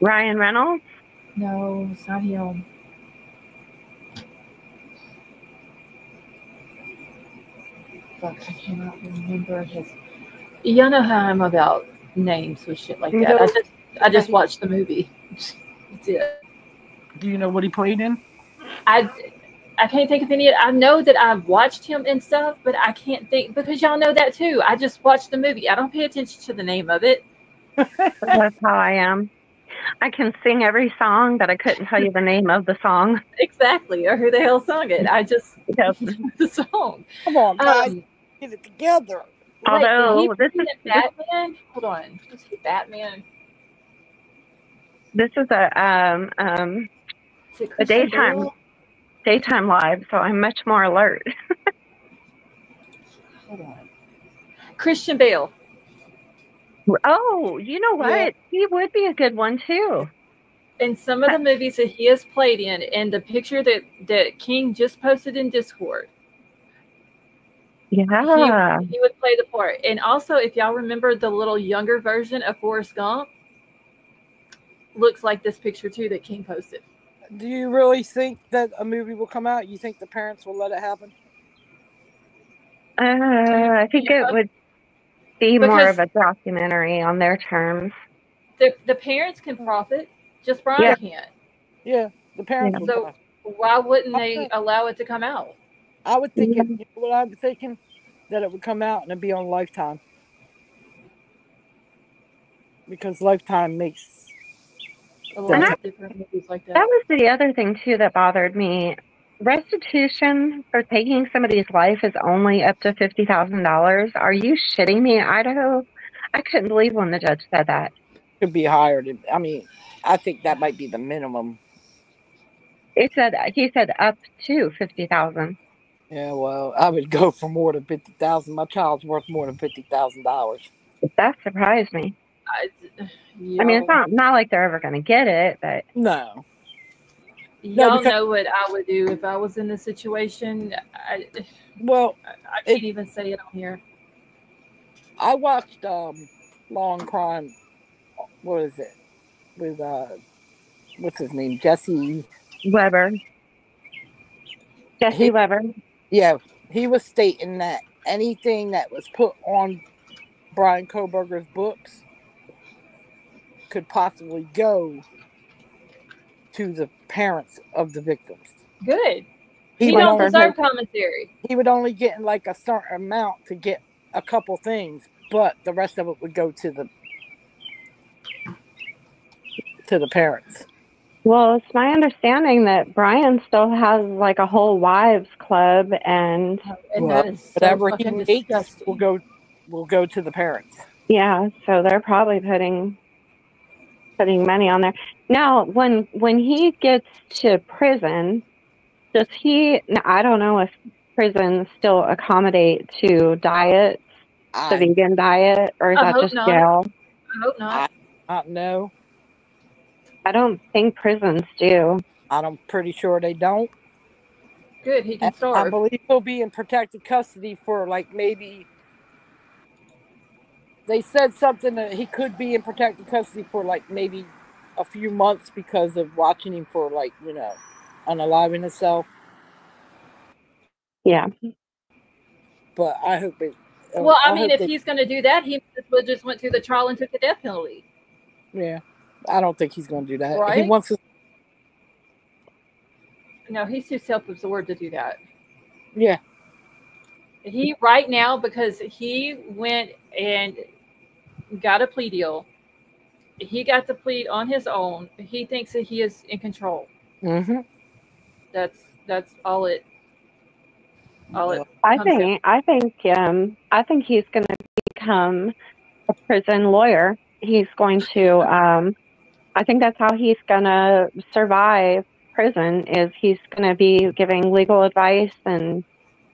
Speaker 3: Ryan Reynolds?
Speaker 1: No, it's not him. Fuck, I cannot remember his. Y'all know how I'm about names with shit like that.
Speaker 2: No.
Speaker 1: I just watched the movie. That's it.
Speaker 2: Do you know what he played in?
Speaker 1: I can't think of any. I know that I've watched him and stuff, but I can't think because y'all know that too. I just watched the movie. I don't pay attention to the name of it.
Speaker 3: That's how I am. I can sing every song, but I couldn't tell you the name of the song.
Speaker 1: Exactly, or who the hell sung it. I just
Speaker 3: Yep.
Speaker 1: the song.
Speaker 2: Come on, guys, get it together.
Speaker 3: Although
Speaker 1: wait,
Speaker 3: this
Speaker 1: did he
Speaker 3: is
Speaker 1: play Batman. Hold on, was he Batman?
Speaker 3: this is a
Speaker 1: Is it
Speaker 3: a
Speaker 1: Christian Bale?
Speaker 3: daytime live, so I'm much more alert.
Speaker 1: Hold on, Christian Bale.
Speaker 3: Oh, you know what?
Speaker 2: Yeah.
Speaker 3: He would be a good one too.
Speaker 1: In some of the movies that he has played in, and the picture that King just posted in Discord,
Speaker 3: Yeah.
Speaker 1: he would play the part. And also, if y'all remember the little younger version of Forrest Gump, looks like this picture too that King posted.
Speaker 2: Do you really think that a movie will come out? You think the parents will let it happen?
Speaker 3: I think it would be more of a documentary on their terms.
Speaker 1: The parents can profit, just Bryan can't.
Speaker 2: Yeah, the parents will
Speaker 1: So
Speaker 2: profit.
Speaker 1: why wouldn't they allow it to come out?
Speaker 2: I would think it, you know what I'm thinking? That it would come out and it'd be on Lifetime. Because Lifetime makes
Speaker 1: A lot of different movies like that.
Speaker 3: That was the other thing too that bothered me. Restitution for taking somebody's life is only up to $50,000. Are you shitting me, Idaho? I couldn't believe when the judge said that.
Speaker 2: Could be higher. I mean, I think that might be the minimum.
Speaker 3: He said up to 50,000.
Speaker 2: Yeah, well, I would go for more than 50,000. My child's worth more than $50,000.
Speaker 3: That surprised me. I mean, it's not like they're ever going to get it, but
Speaker 2: no.
Speaker 1: Y'all know what I would do if I was in this situation. I can't even say it on here.
Speaker 2: I watched Law and Crime. What is it? With what's his name? Jesse
Speaker 3: Weber. Weber.
Speaker 2: Yeah, he was stating that anything that was put on Bryan Kohberger's books could possibly go to the parents of the victims.
Speaker 1: Good. He don't deserve commentary.
Speaker 2: He would only get in like a certain amount to get a couple things, but the rest of it would go to the parents.
Speaker 3: Well, it's my understanding that Bryan still has like a whole wives club, and
Speaker 1: that is
Speaker 2: whatever he makes will go to the parents.
Speaker 3: Yeah, so they're probably putting money on there. Now, when he gets to prison, does he? I don't know if prisons still accommodate to diet, the vegan diet, or is that just jail?
Speaker 1: I hope not.
Speaker 2: I don't know.
Speaker 3: I don't think prisons do.
Speaker 2: I'm pretty sure they don't.
Speaker 1: Good, he can starve.
Speaker 2: I believe he'll be in protected custody for like maybe. They said something that he could be in protected custody for like maybe a few months because of watching him for like, unaliving himself.
Speaker 3: Yeah.
Speaker 2: But I hope it.
Speaker 1: Well, I mean, if he's going to do that, he just went through the trial and took the death penalty.
Speaker 2: Yeah. I don't think he's going to do that.
Speaker 1: Right?
Speaker 2: He wants to.
Speaker 1: No, he's too self-absorbed to do that.
Speaker 2: Yeah.
Speaker 1: He right now, because he went and got a plea deal. He got the plea on his own. He thinks that he is in control.
Speaker 2: Mm-hmm.
Speaker 1: That's all it.
Speaker 3: I think he's going to become a prison lawyer. He's going to. I think that's how he's going to survive prison. Is he's going to be giving legal advice and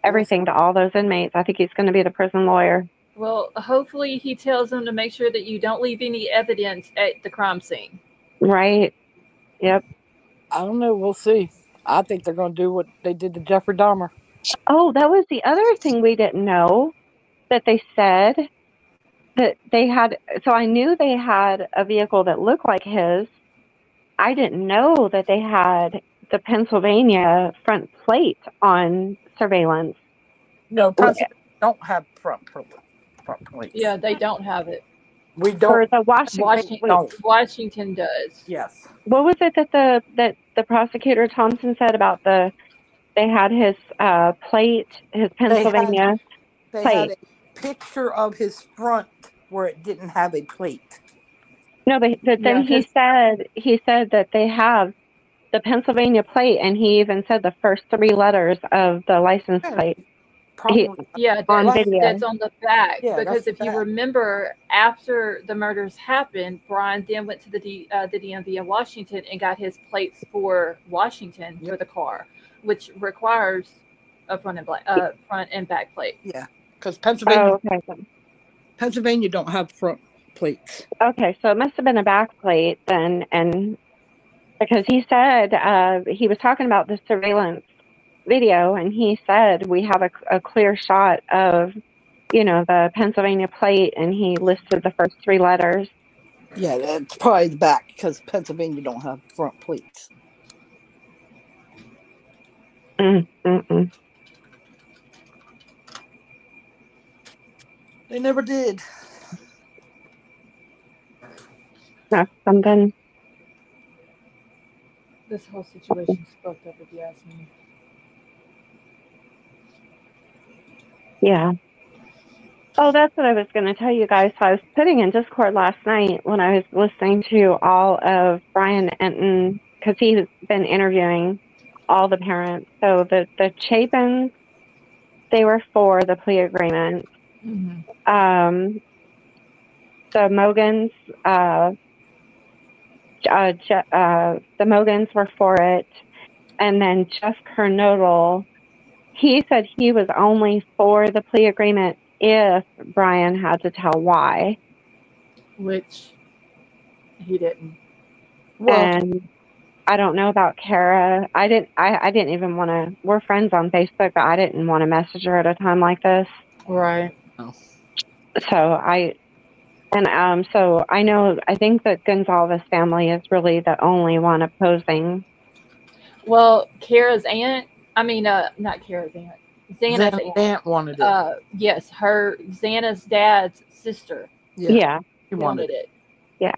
Speaker 3: everything to all those inmates. I think he's going to be the prison lawyer.
Speaker 1: Well, hopefully he tells them to make sure that you don't leave any evidence at the crime scene.
Speaker 3: Right. Yep.
Speaker 2: I don't know. We'll see. I think they're going to do what they did to Jeffrey Dahmer.
Speaker 3: Oh, that was the other thing we didn't know, that they said that they had. So I knew they had a vehicle that looked like his. I didn't know that they had the Pennsylvania front plate on surveillance.
Speaker 2: No, Pennsylvania don't have front plates.
Speaker 1: Yeah, they don't have it.
Speaker 2: We
Speaker 3: For
Speaker 2: don't.
Speaker 3: the Washington, wait,
Speaker 1: Washington does.
Speaker 2: Yes.
Speaker 3: what was it that the prosecutor Thompson said about they had his plate, his Pennsylvania
Speaker 2: They
Speaker 3: plate?
Speaker 2: had a picture of his front where it didn't have a plate.
Speaker 3: No, but then
Speaker 1: Yeah,
Speaker 3: he
Speaker 1: 'cause-
Speaker 3: said that they have the Pennsylvania plate, and he even said the first three letters of the license plate.
Speaker 2: Probably.
Speaker 1: Yeah,
Speaker 3: on
Speaker 1: that's,
Speaker 3: video.
Speaker 1: that's on the back.
Speaker 2: Yeah,
Speaker 1: because
Speaker 2: that's
Speaker 1: if you
Speaker 2: back.
Speaker 1: remember, after the murders happened, Bryan then went to the DMV in Washington and got his plates for Washington for the car, which requires a front and back plate.
Speaker 2: Yeah, because Pennsylvania,
Speaker 3: Oh, okay.
Speaker 2: Pennsylvania don't have front plates.
Speaker 3: Okay, so it must have been a back plate then, and because he said he was talking about the surveillance video, and he said we have a clear shot of, the Pennsylvania plate, and he listed the first three letters.
Speaker 2: Yeah, that's probably the back because Pennsylvania don't have front plates.
Speaker 3: Mm-mm.
Speaker 2: They never did.
Speaker 3: That's something.
Speaker 1: This whole situation's fucked up, if you ask me.
Speaker 3: Yeah. Oh, that's what I was going to tell you guys. So I was putting in Discord last night when I was listening to all of Brian Enton, because he's been interviewing all the parents. So the Chapins, they were for the plea agreement.
Speaker 1: Mm-hmm.
Speaker 3: The Mogans, the Mogans were for it, and then Jeff Kernodle, he said he was only for the plea agreement if Brian had to tell why.
Speaker 1: Which he didn't.
Speaker 2: Well,
Speaker 3: and I don't know about Kara. I didn't even want to. We're friends on Facebook, but I didn't want to message her at a time like this.
Speaker 1: Right.
Speaker 3: So so I know. I think that Gonzalez family is really the only one opposing.
Speaker 1: Well, Kara's aunt. I mean, not Kara's aunt. Xana's
Speaker 2: aunt wanted it.
Speaker 1: Yes, Xana's dad's sister.
Speaker 3: Yeah.
Speaker 2: She wanted
Speaker 1: it.
Speaker 3: Yeah.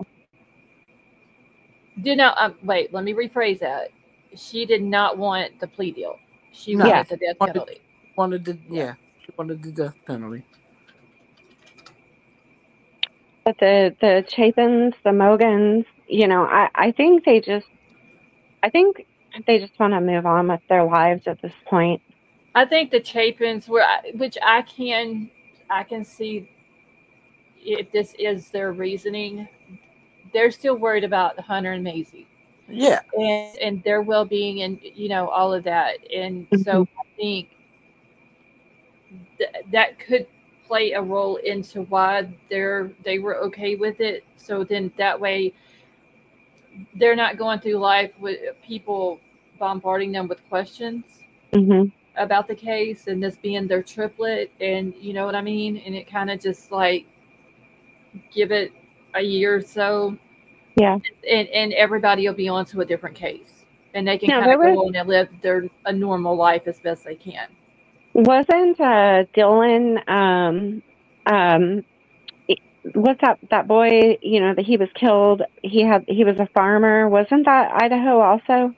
Speaker 1: Did not. Wait. Let me rephrase that. She did not want the plea deal. She wanted the death penalty.
Speaker 2: She wanted the death penalty.
Speaker 3: But the Chapins, the Mogans, I think they just want to move on with their lives at this point.
Speaker 1: I think the Chapins were, which I can see if this is their reasoning. They're still worried about Hunter and Maisie.
Speaker 2: Yeah.
Speaker 1: And their well-being and, all of that. And so I think that could play a role into why they were okay with it. So then that way they're not going through life with people bombarding them with questions about the case, and this being their triplet, and you know what I mean? And it kind of just like give it a year or so.
Speaker 3: Yeah.
Speaker 1: And everybody will be on to a different case. And they can kind of go on and live a normal life as best they can.
Speaker 3: Wasn't Dylan what's that boy, that he was killed, he was a farmer, wasn't that Idaho also?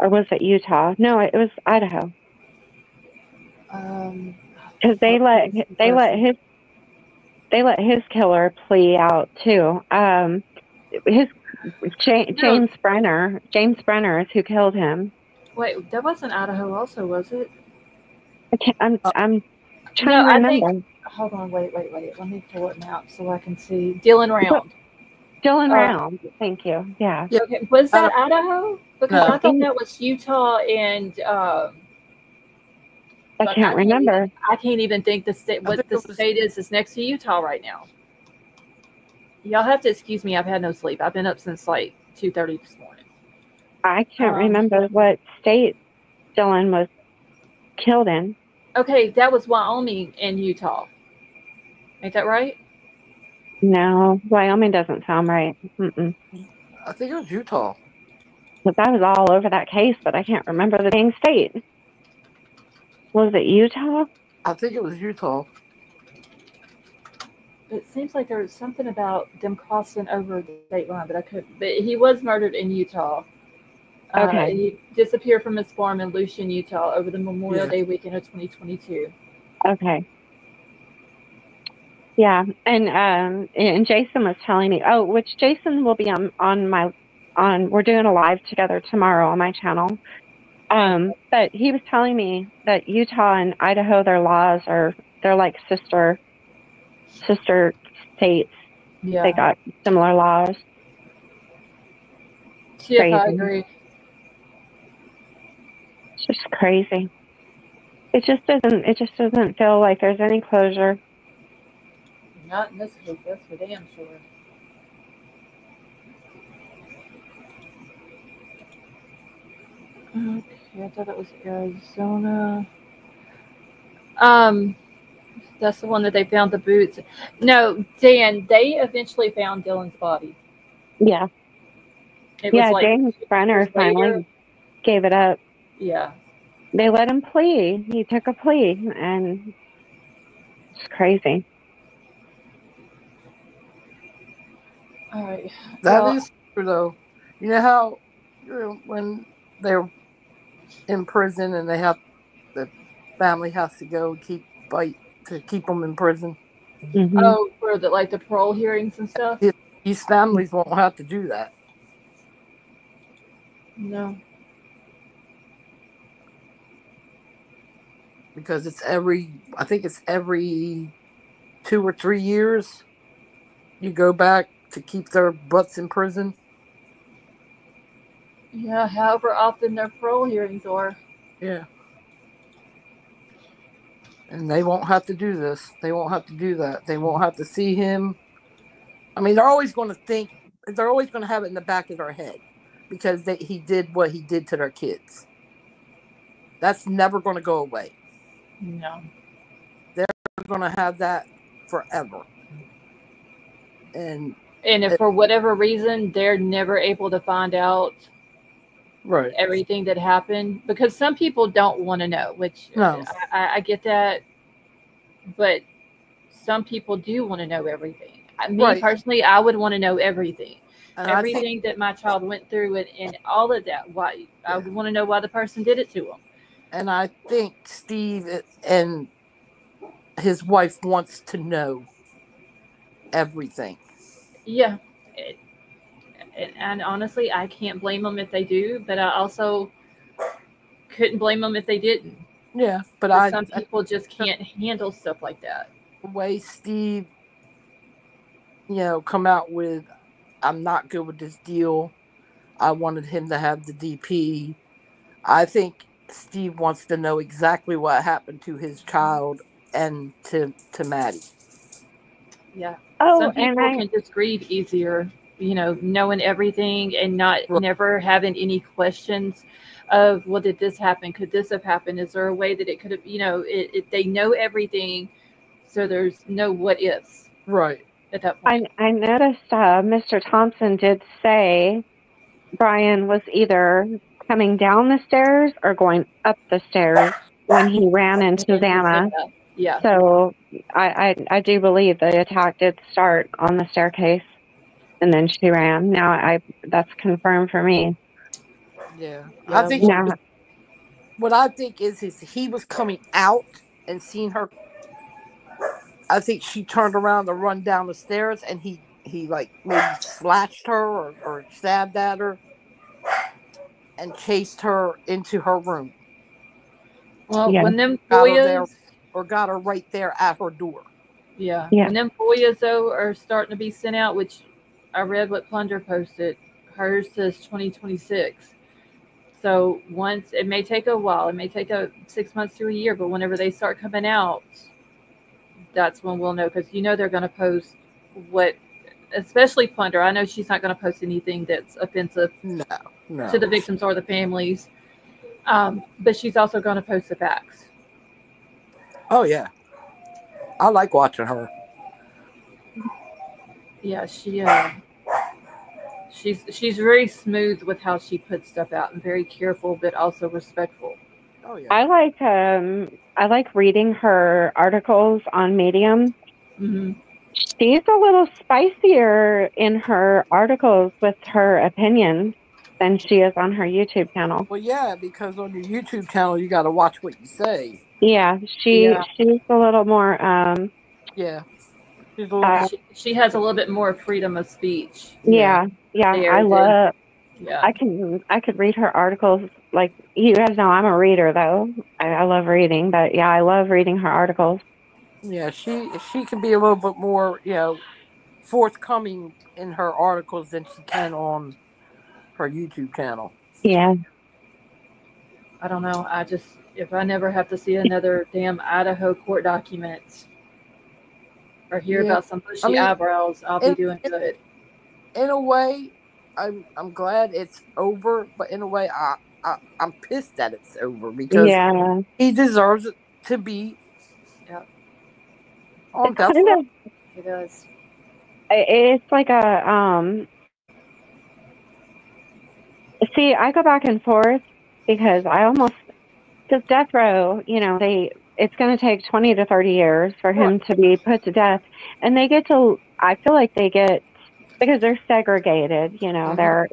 Speaker 3: Or was it Utah? No, it was Idaho. Because they let his killer plea out too. James Brenner is who killed him.
Speaker 1: Wait, that wasn't Idaho also, was it?
Speaker 3: I'm trying to remember.
Speaker 1: Hold on, wait. Let me pull it now so I can see. Dylan Round.
Speaker 3: Round. Thank you. Yeah.
Speaker 1: Okay. Was that Idaho? Because I thought that was Utah and.
Speaker 3: I can't remember.
Speaker 1: I can't even think what the state is next to Utah right now. Y'all have to excuse me. I've had no sleep. I've been up since like 2:30 this morning.
Speaker 3: I can't remember what state Dylan was killed in.
Speaker 1: Okay, that was Wyoming and Utah. Ain't that right?
Speaker 3: No, Wyoming doesn't sound right. Mm-mm.
Speaker 2: I think it was Utah.
Speaker 3: But I was all over that case, but I can't remember the dang state. Was it Utah?
Speaker 2: I think it was Utah.
Speaker 1: It seems like there was something about them crossing over the state line, but I couldn't. But he was murdered in Utah.
Speaker 3: Okay.
Speaker 1: He disappeared from his farm in Lucian, Utah, over the Memorial
Speaker 2: Yeah.
Speaker 1: Day weekend of 2022.
Speaker 3: Okay. Yeah, and Jason was telling me, which Jason will be on. We're doing a live together tomorrow on my channel. But he was telling me that Utah and Idaho, their laws they're like sister states.
Speaker 1: Yeah.
Speaker 3: They got similar laws.
Speaker 1: Yes, I
Speaker 3: Crazy.
Speaker 1: agree.
Speaker 3: It's just crazy. It just doesn't feel like there's any closure.
Speaker 1: Not in this case, that's for damn sure. Okay, I thought it was Arizona. That's the one that they found the boots. No, Dan, they eventually found Dylan's body.
Speaker 3: Yeah.
Speaker 1: It was like
Speaker 3: James Brenner
Speaker 1: years later.
Speaker 3: finally gave it up.
Speaker 1: Yeah.
Speaker 3: They let him plea. He took a plea, and it's crazy.
Speaker 1: All right.
Speaker 2: That
Speaker 1: Well,
Speaker 2: is true, though. You know how when they're in prison and the family has to go fight to keep them in prison.
Speaker 3: Mm-hmm.
Speaker 1: Oh, for the parole hearings and stuff.
Speaker 2: These families won't have to do that.
Speaker 1: No.
Speaker 2: Because I think it's every 2 or 3 years you go back to keep their butts in prison.
Speaker 1: Yeah, however often their parole hearings are.
Speaker 2: Yeah. And they won't have to do this. They won't have to do that. They won't have to see him. I mean, they're always going to have it in the back of their head because he did what he did to their kids. That's never going to go away.
Speaker 1: No.
Speaker 2: They're going to have that forever. And
Speaker 1: if for whatever reason they're never able to find out everything that happened, because some people don't want to know, which
Speaker 2: no.
Speaker 1: I get that, but some people do want to know everything. Personally, I would want to know everything. Everything that my child went through and all of that. Why I would want to know why the person did it to him.
Speaker 2: And I think Steve and his wife wants to know everything.
Speaker 1: Yeah. And honestly, I can't blame them if they do, but I also couldn't blame them if they didn't.
Speaker 2: Yeah, but
Speaker 1: some people just can't handle stuff like that.
Speaker 2: The way Steve, come out with, I'm not good with this deal. I wanted him to have the DP. I think Steve wants to know exactly what happened to his child and to Maddie.
Speaker 1: Yeah. Some people can just grieve easier, knowing everything and never having any questions of, well, did this happen? Could this have happened? Is there a way that it could have, they know everything, so there's no what ifs.
Speaker 2: Right.
Speaker 1: At that point.
Speaker 3: I noticed Mr. Thompson did say Bryan was either coming down the stairs or going up the stairs when he ran into Xana.
Speaker 1: Yeah.
Speaker 3: So I do believe the attack did start on the staircase, and then she ran. Now that's confirmed for me.
Speaker 2: Yeah. I think what I think is he was coming out and seeing her. I think she turned around to run down the stairs, and he like maybe slashed her or stabbed at her and chased her into her room.
Speaker 1: Well, when them FOIAs
Speaker 2: or got her right there at her door.
Speaker 1: Yeah. When them FOIAs though are starting to be sent out, which I read what Plunger posted, hers says 2026. So once, it may take a while, it may take 6 months to a year, but whenever they start coming out, that's when we'll know, because they're going to post what especially plunder. I know she's not going to post anything that's offensive
Speaker 2: No,
Speaker 1: to the
Speaker 2: no.
Speaker 1: victims or the families, but she's also going to post the facts.
Speaker 2: Oh yeah, I like watching her.
Speaker 1: Yeah, she's very smooth with how she puts stuff out and very careful, but also respectful.
Speaker 2: Oh yeah.
Speaker 3: I like reading her articles on Medium.
Speaker 1: Hmm.
Speaker 3: She's a little spicier in her articles with her opinions than she is on her YouTube channel.
Speaker 2: Well, yeah, because on your YouTube channel you got to watch what you say.
Speaker 3: Yeah,
Speaker 1: Yeah.
Speaker 3: she's a little more
Speaker 2: Yeah, she's a little more.
Speaker 1: She has a little bit more freedom of speech.
Speaker 3: yeah.
Speaker 1: There
Speaker 3: I
Speaker 1: than
Speaker 3: love
Speaker 1: yeah.
Speaker 3: I could read her articles. Like, you guys know I'm a reader though. I love reading, but yeah, I love reading her articles.
Speaker 2: Yeah, she can be a little bit more, forthcoming in her articles than she can on her YouTube channel.
Speaker 3: Yeah.
Speaker 1: I don't know. I just if I never have to see another damn Idaho court document or hear
Speaker 2: Yeah,
Speaker 1: about some bushy eyebrows, I'll be doing good.
Speaker 2: in a way, I'm glad it's over, but in a way, I'm pissed that it's over because
Speaker 3: Yeah.
Speaker 2: he deserves it to be
Speaker 1: Yeah,
Speaker 2: on
Speaker 3: It's
Speaker 2: death
Speaker 3: kind
Speaker 2: row.
Speaker 3: of
Speaker 1: it does.
Speaker 3: it's like see, I go back and forth because because death row, it's going to take 20 to 30 years for
Speaker 2: Right.
Speaker 3: him to be put to death, and I feel like they get, because they're segregated, they're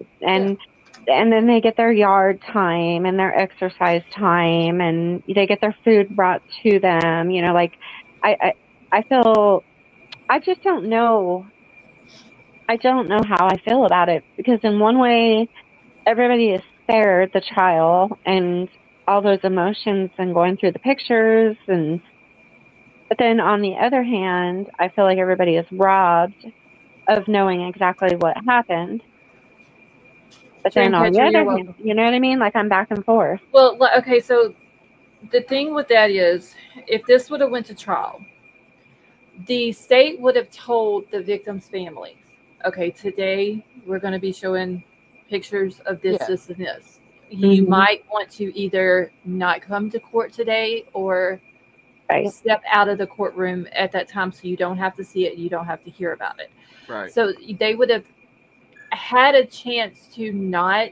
Speaker 3: and then they get their yard time and their exercise time, and they get their food brought to them. Like, I feel, I just don't know. I don't know how I feel about it, because in one way, everybody is spared the trial and all those emotions and going through the pictures, but then on the other hand, I feel like everybody is robbed of knowing exactly what happened. But then on the
Speaker 1: Dreamcatcher, you're
Speaker 3: other hand,
Speaker 1: welcome.
Speaker 3: you know what I mean? Like, I'm back and forth.
Speaker 1: Well, okay, so the thing with that is, if this would have went to trial, the state would have told the victim's families, okay, today we're going to be showing pictures of this,
Speaker 2: Yeah.
Speaker 1: this, and this. You
Speaker 3: Mhm.
Speaker 1: might want to either not come to court today or
Speaker 3: Right.
Speaker 1: step out of the courtroom at that time so you don't have to see it, you don't have to hear about it.
Speaker 2: Right.
Speaker 1: So they would have had a chance to not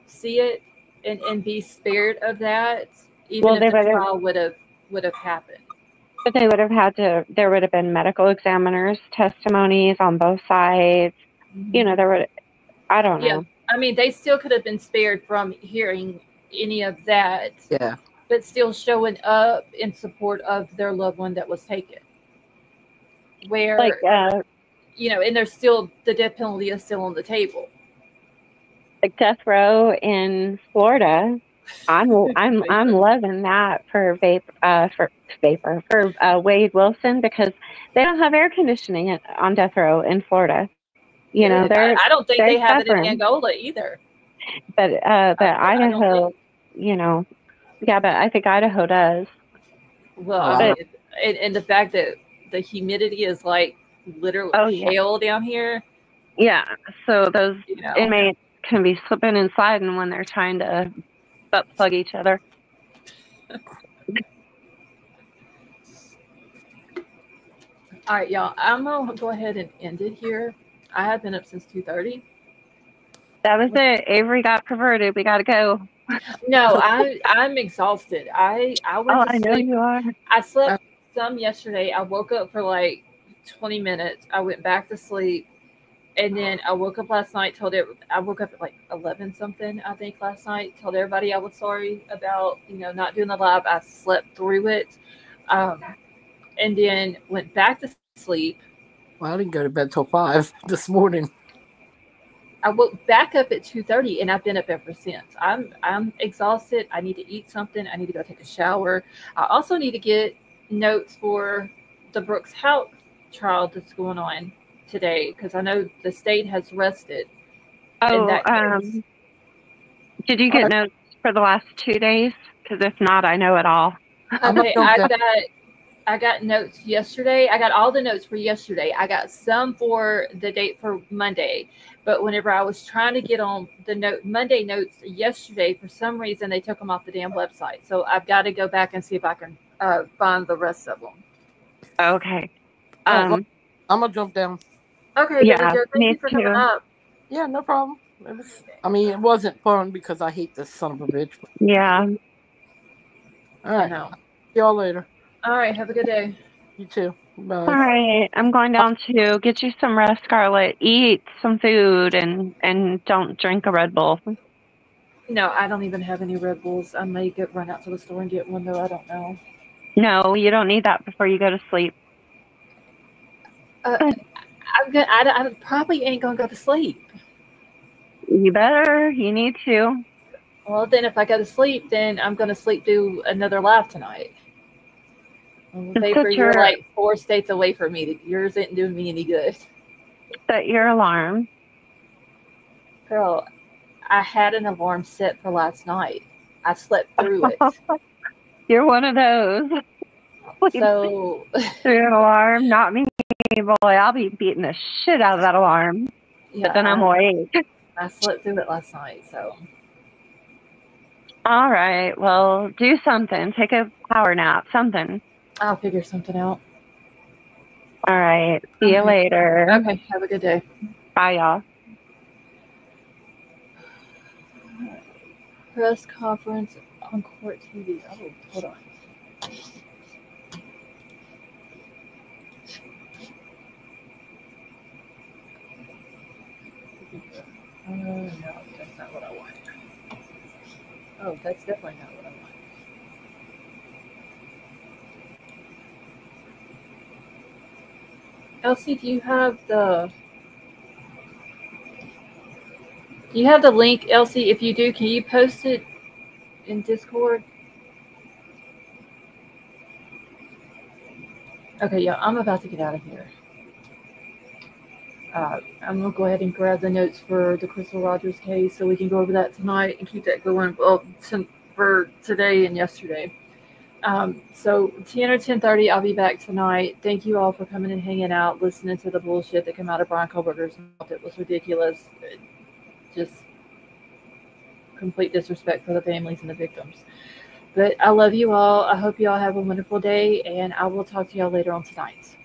Speaker 1: see it and be spared of that, even
Speaker 3: Well,
Speaker 1: if the trial would have happened.
Speaker 3: but they would have there would have been medical examiners' testimonies on both sides. I don't
Speaker 1: Yeah,
Speaker 3: know.
Speaker 1: I mean, they still could have been spared from hearing any of that,
Speaker 2: Yeah.
Speaker 1: but still showing up in support of their loved one that was taken. Where,
Speaker 3: Like,
Speaker 1: and there's still the death penalty is still on the table.
Speaker 3: like death row in Florida. I'm loving that for Wade Wilson, because they don't have air conditioning on death row in Florida.
Speaker 1: Good. I don't think
Speaker 3: they're
Speaker 1: they have it in
Speaker 3: suffering.
Speaker 1: Angola either.
Speaker 3: But Idaho,
Speaker 1: think.
Speaker 3: yeah, but I think Idaho does.
Speaker 1: Well,
Speaker 2: Oh,
Speaker 1: I
Speaker 2: I
Speaker 1: mean, and the fact that the humidity is like literally
Speaker 3: yeah.
Speaker 1: hail down here.
Speaker 3: Yeah, so those
Speaker 1: You know.
Speaker 3: inmates can be slipping and sliding when they're trying to butt plug each other.
Speaker 1: All right, y'all. I'm gonna go ahead and end it here. I have been up since 2:30.
Speaker 3: That was it. Avery got perverted. We got to go.
Speaker 1: No, I'm exhausted. I went to
Speaker 3: I know
Speaker 1: sleep.
Speaker 3: you are.
Speaker 1: I slept some yesterday. I woke up for like 20 minutes. I went back to sleep, and then I woke up last night. I woke up at like 11 something, I think, last night. Told everybody I was sorry about not doing the live. I slept through it, and then went back to sleep.
Speaker 2: Well, I didn't go to bed till 5 this morning.
Speaker 1: I woke back up at 2:30, and I've been up ever since. I'm exhausted. I need to eat something. I need to go take a shower. I also need to get notes for the Brooks House trial that's going on today, because I know the state has rested in that case.
Speaker 3: Did you get notes for the last 2 days? Because if not, I know it all.
Speaker 1: Okay, I got notes yesterday. I got all the notes for yesterday. I got some for the date for Monday. But whenever I was trying to get on the Monday notes yesterday, for some reason they took them off the damn website. So I've got to go back and see if I can find the rest of them.
Speaker 3: Okay.
Speaker 2: I'm gonna jump down.
Speaker 1: Okay,
Speaker 3: Yeah,
Speaker 1: Billy Joe, thank
Speaker 3: me
Speaker 1: you for coming
Speaker 3: too.
Speaker 1: up.
Speaker 2: Yeah, no problem. It wasn't fun because I hate this son of a bitch.
Speaker 3: Yeah.
Speaker 2: All
Speaker 1: I
Speaker 2: right.
Speaker 1: know.
Speaker 2: See y'all later.
Speaker 1: All right, have a good day.
Speaker 2: You too. Bye.
Speaker 3: All right. I'm going down to get you some rest, Scarlett. Eat some food and don't drink a Red Bull.
Speaker 1: No, I don't even have any Red Bulls. I may run out to the store and get one, though. I don't know.
Speaker 3: No, you don't need that before you go to sleep.
Speaker 1: I probably ain't gonna go to sleep.
Speaker 3: You better. You need to.
Speaker 1: Well, then if I go to sleep, then I'm gonna sleep through another live tonight. Vapor, you're like 4 states away from me. Yours isn't doing me any good.
Speaker 3: Set your alarm.
Speaker 1: Girl, I had an alarm set for last night. I slept through it.
Speaker 3: You're one of those.
Speaker 1: So
Speaker 3: through an alarm, not me, boy. I'll be beating the shit out of that alarm.
Speaker 1: yeah,
Speaker 3: But then I'm awake.
Speaker 1: I slept through it last night. So
Speaker 3: all right. Well, do something. Take a power nap. Something.
Speaker 1: I'll figure something out.
Speaker 3: All right. See you later.
Speaker 1: Okay. Have a good day.
Speaker 3: Bye, y'all.
Speaker 1: Press conference on court TV. Oh, hold on. No, that's not what I want. Oh, that's definitely not what I want. Elsie, do you have the link, Elsie? If you do, can you post it in Discord? Okay, yeah, I'm about to get out of here. I'm going to go ahead and grab the notes for the Crystal Rogers case so we can go over that tonight and keep that going for today and yesterday. So 10 or 10:30, I'll be back tonight. Thank you all for coming and hanging out, listening to the bullshit that came out of Bryan Kohberger's mouth. It was ridiculous. Just complete disrespect for the families and the victims. But I love you all. I hope you all have a wonderful day, and I will talk to y'all later on tonight.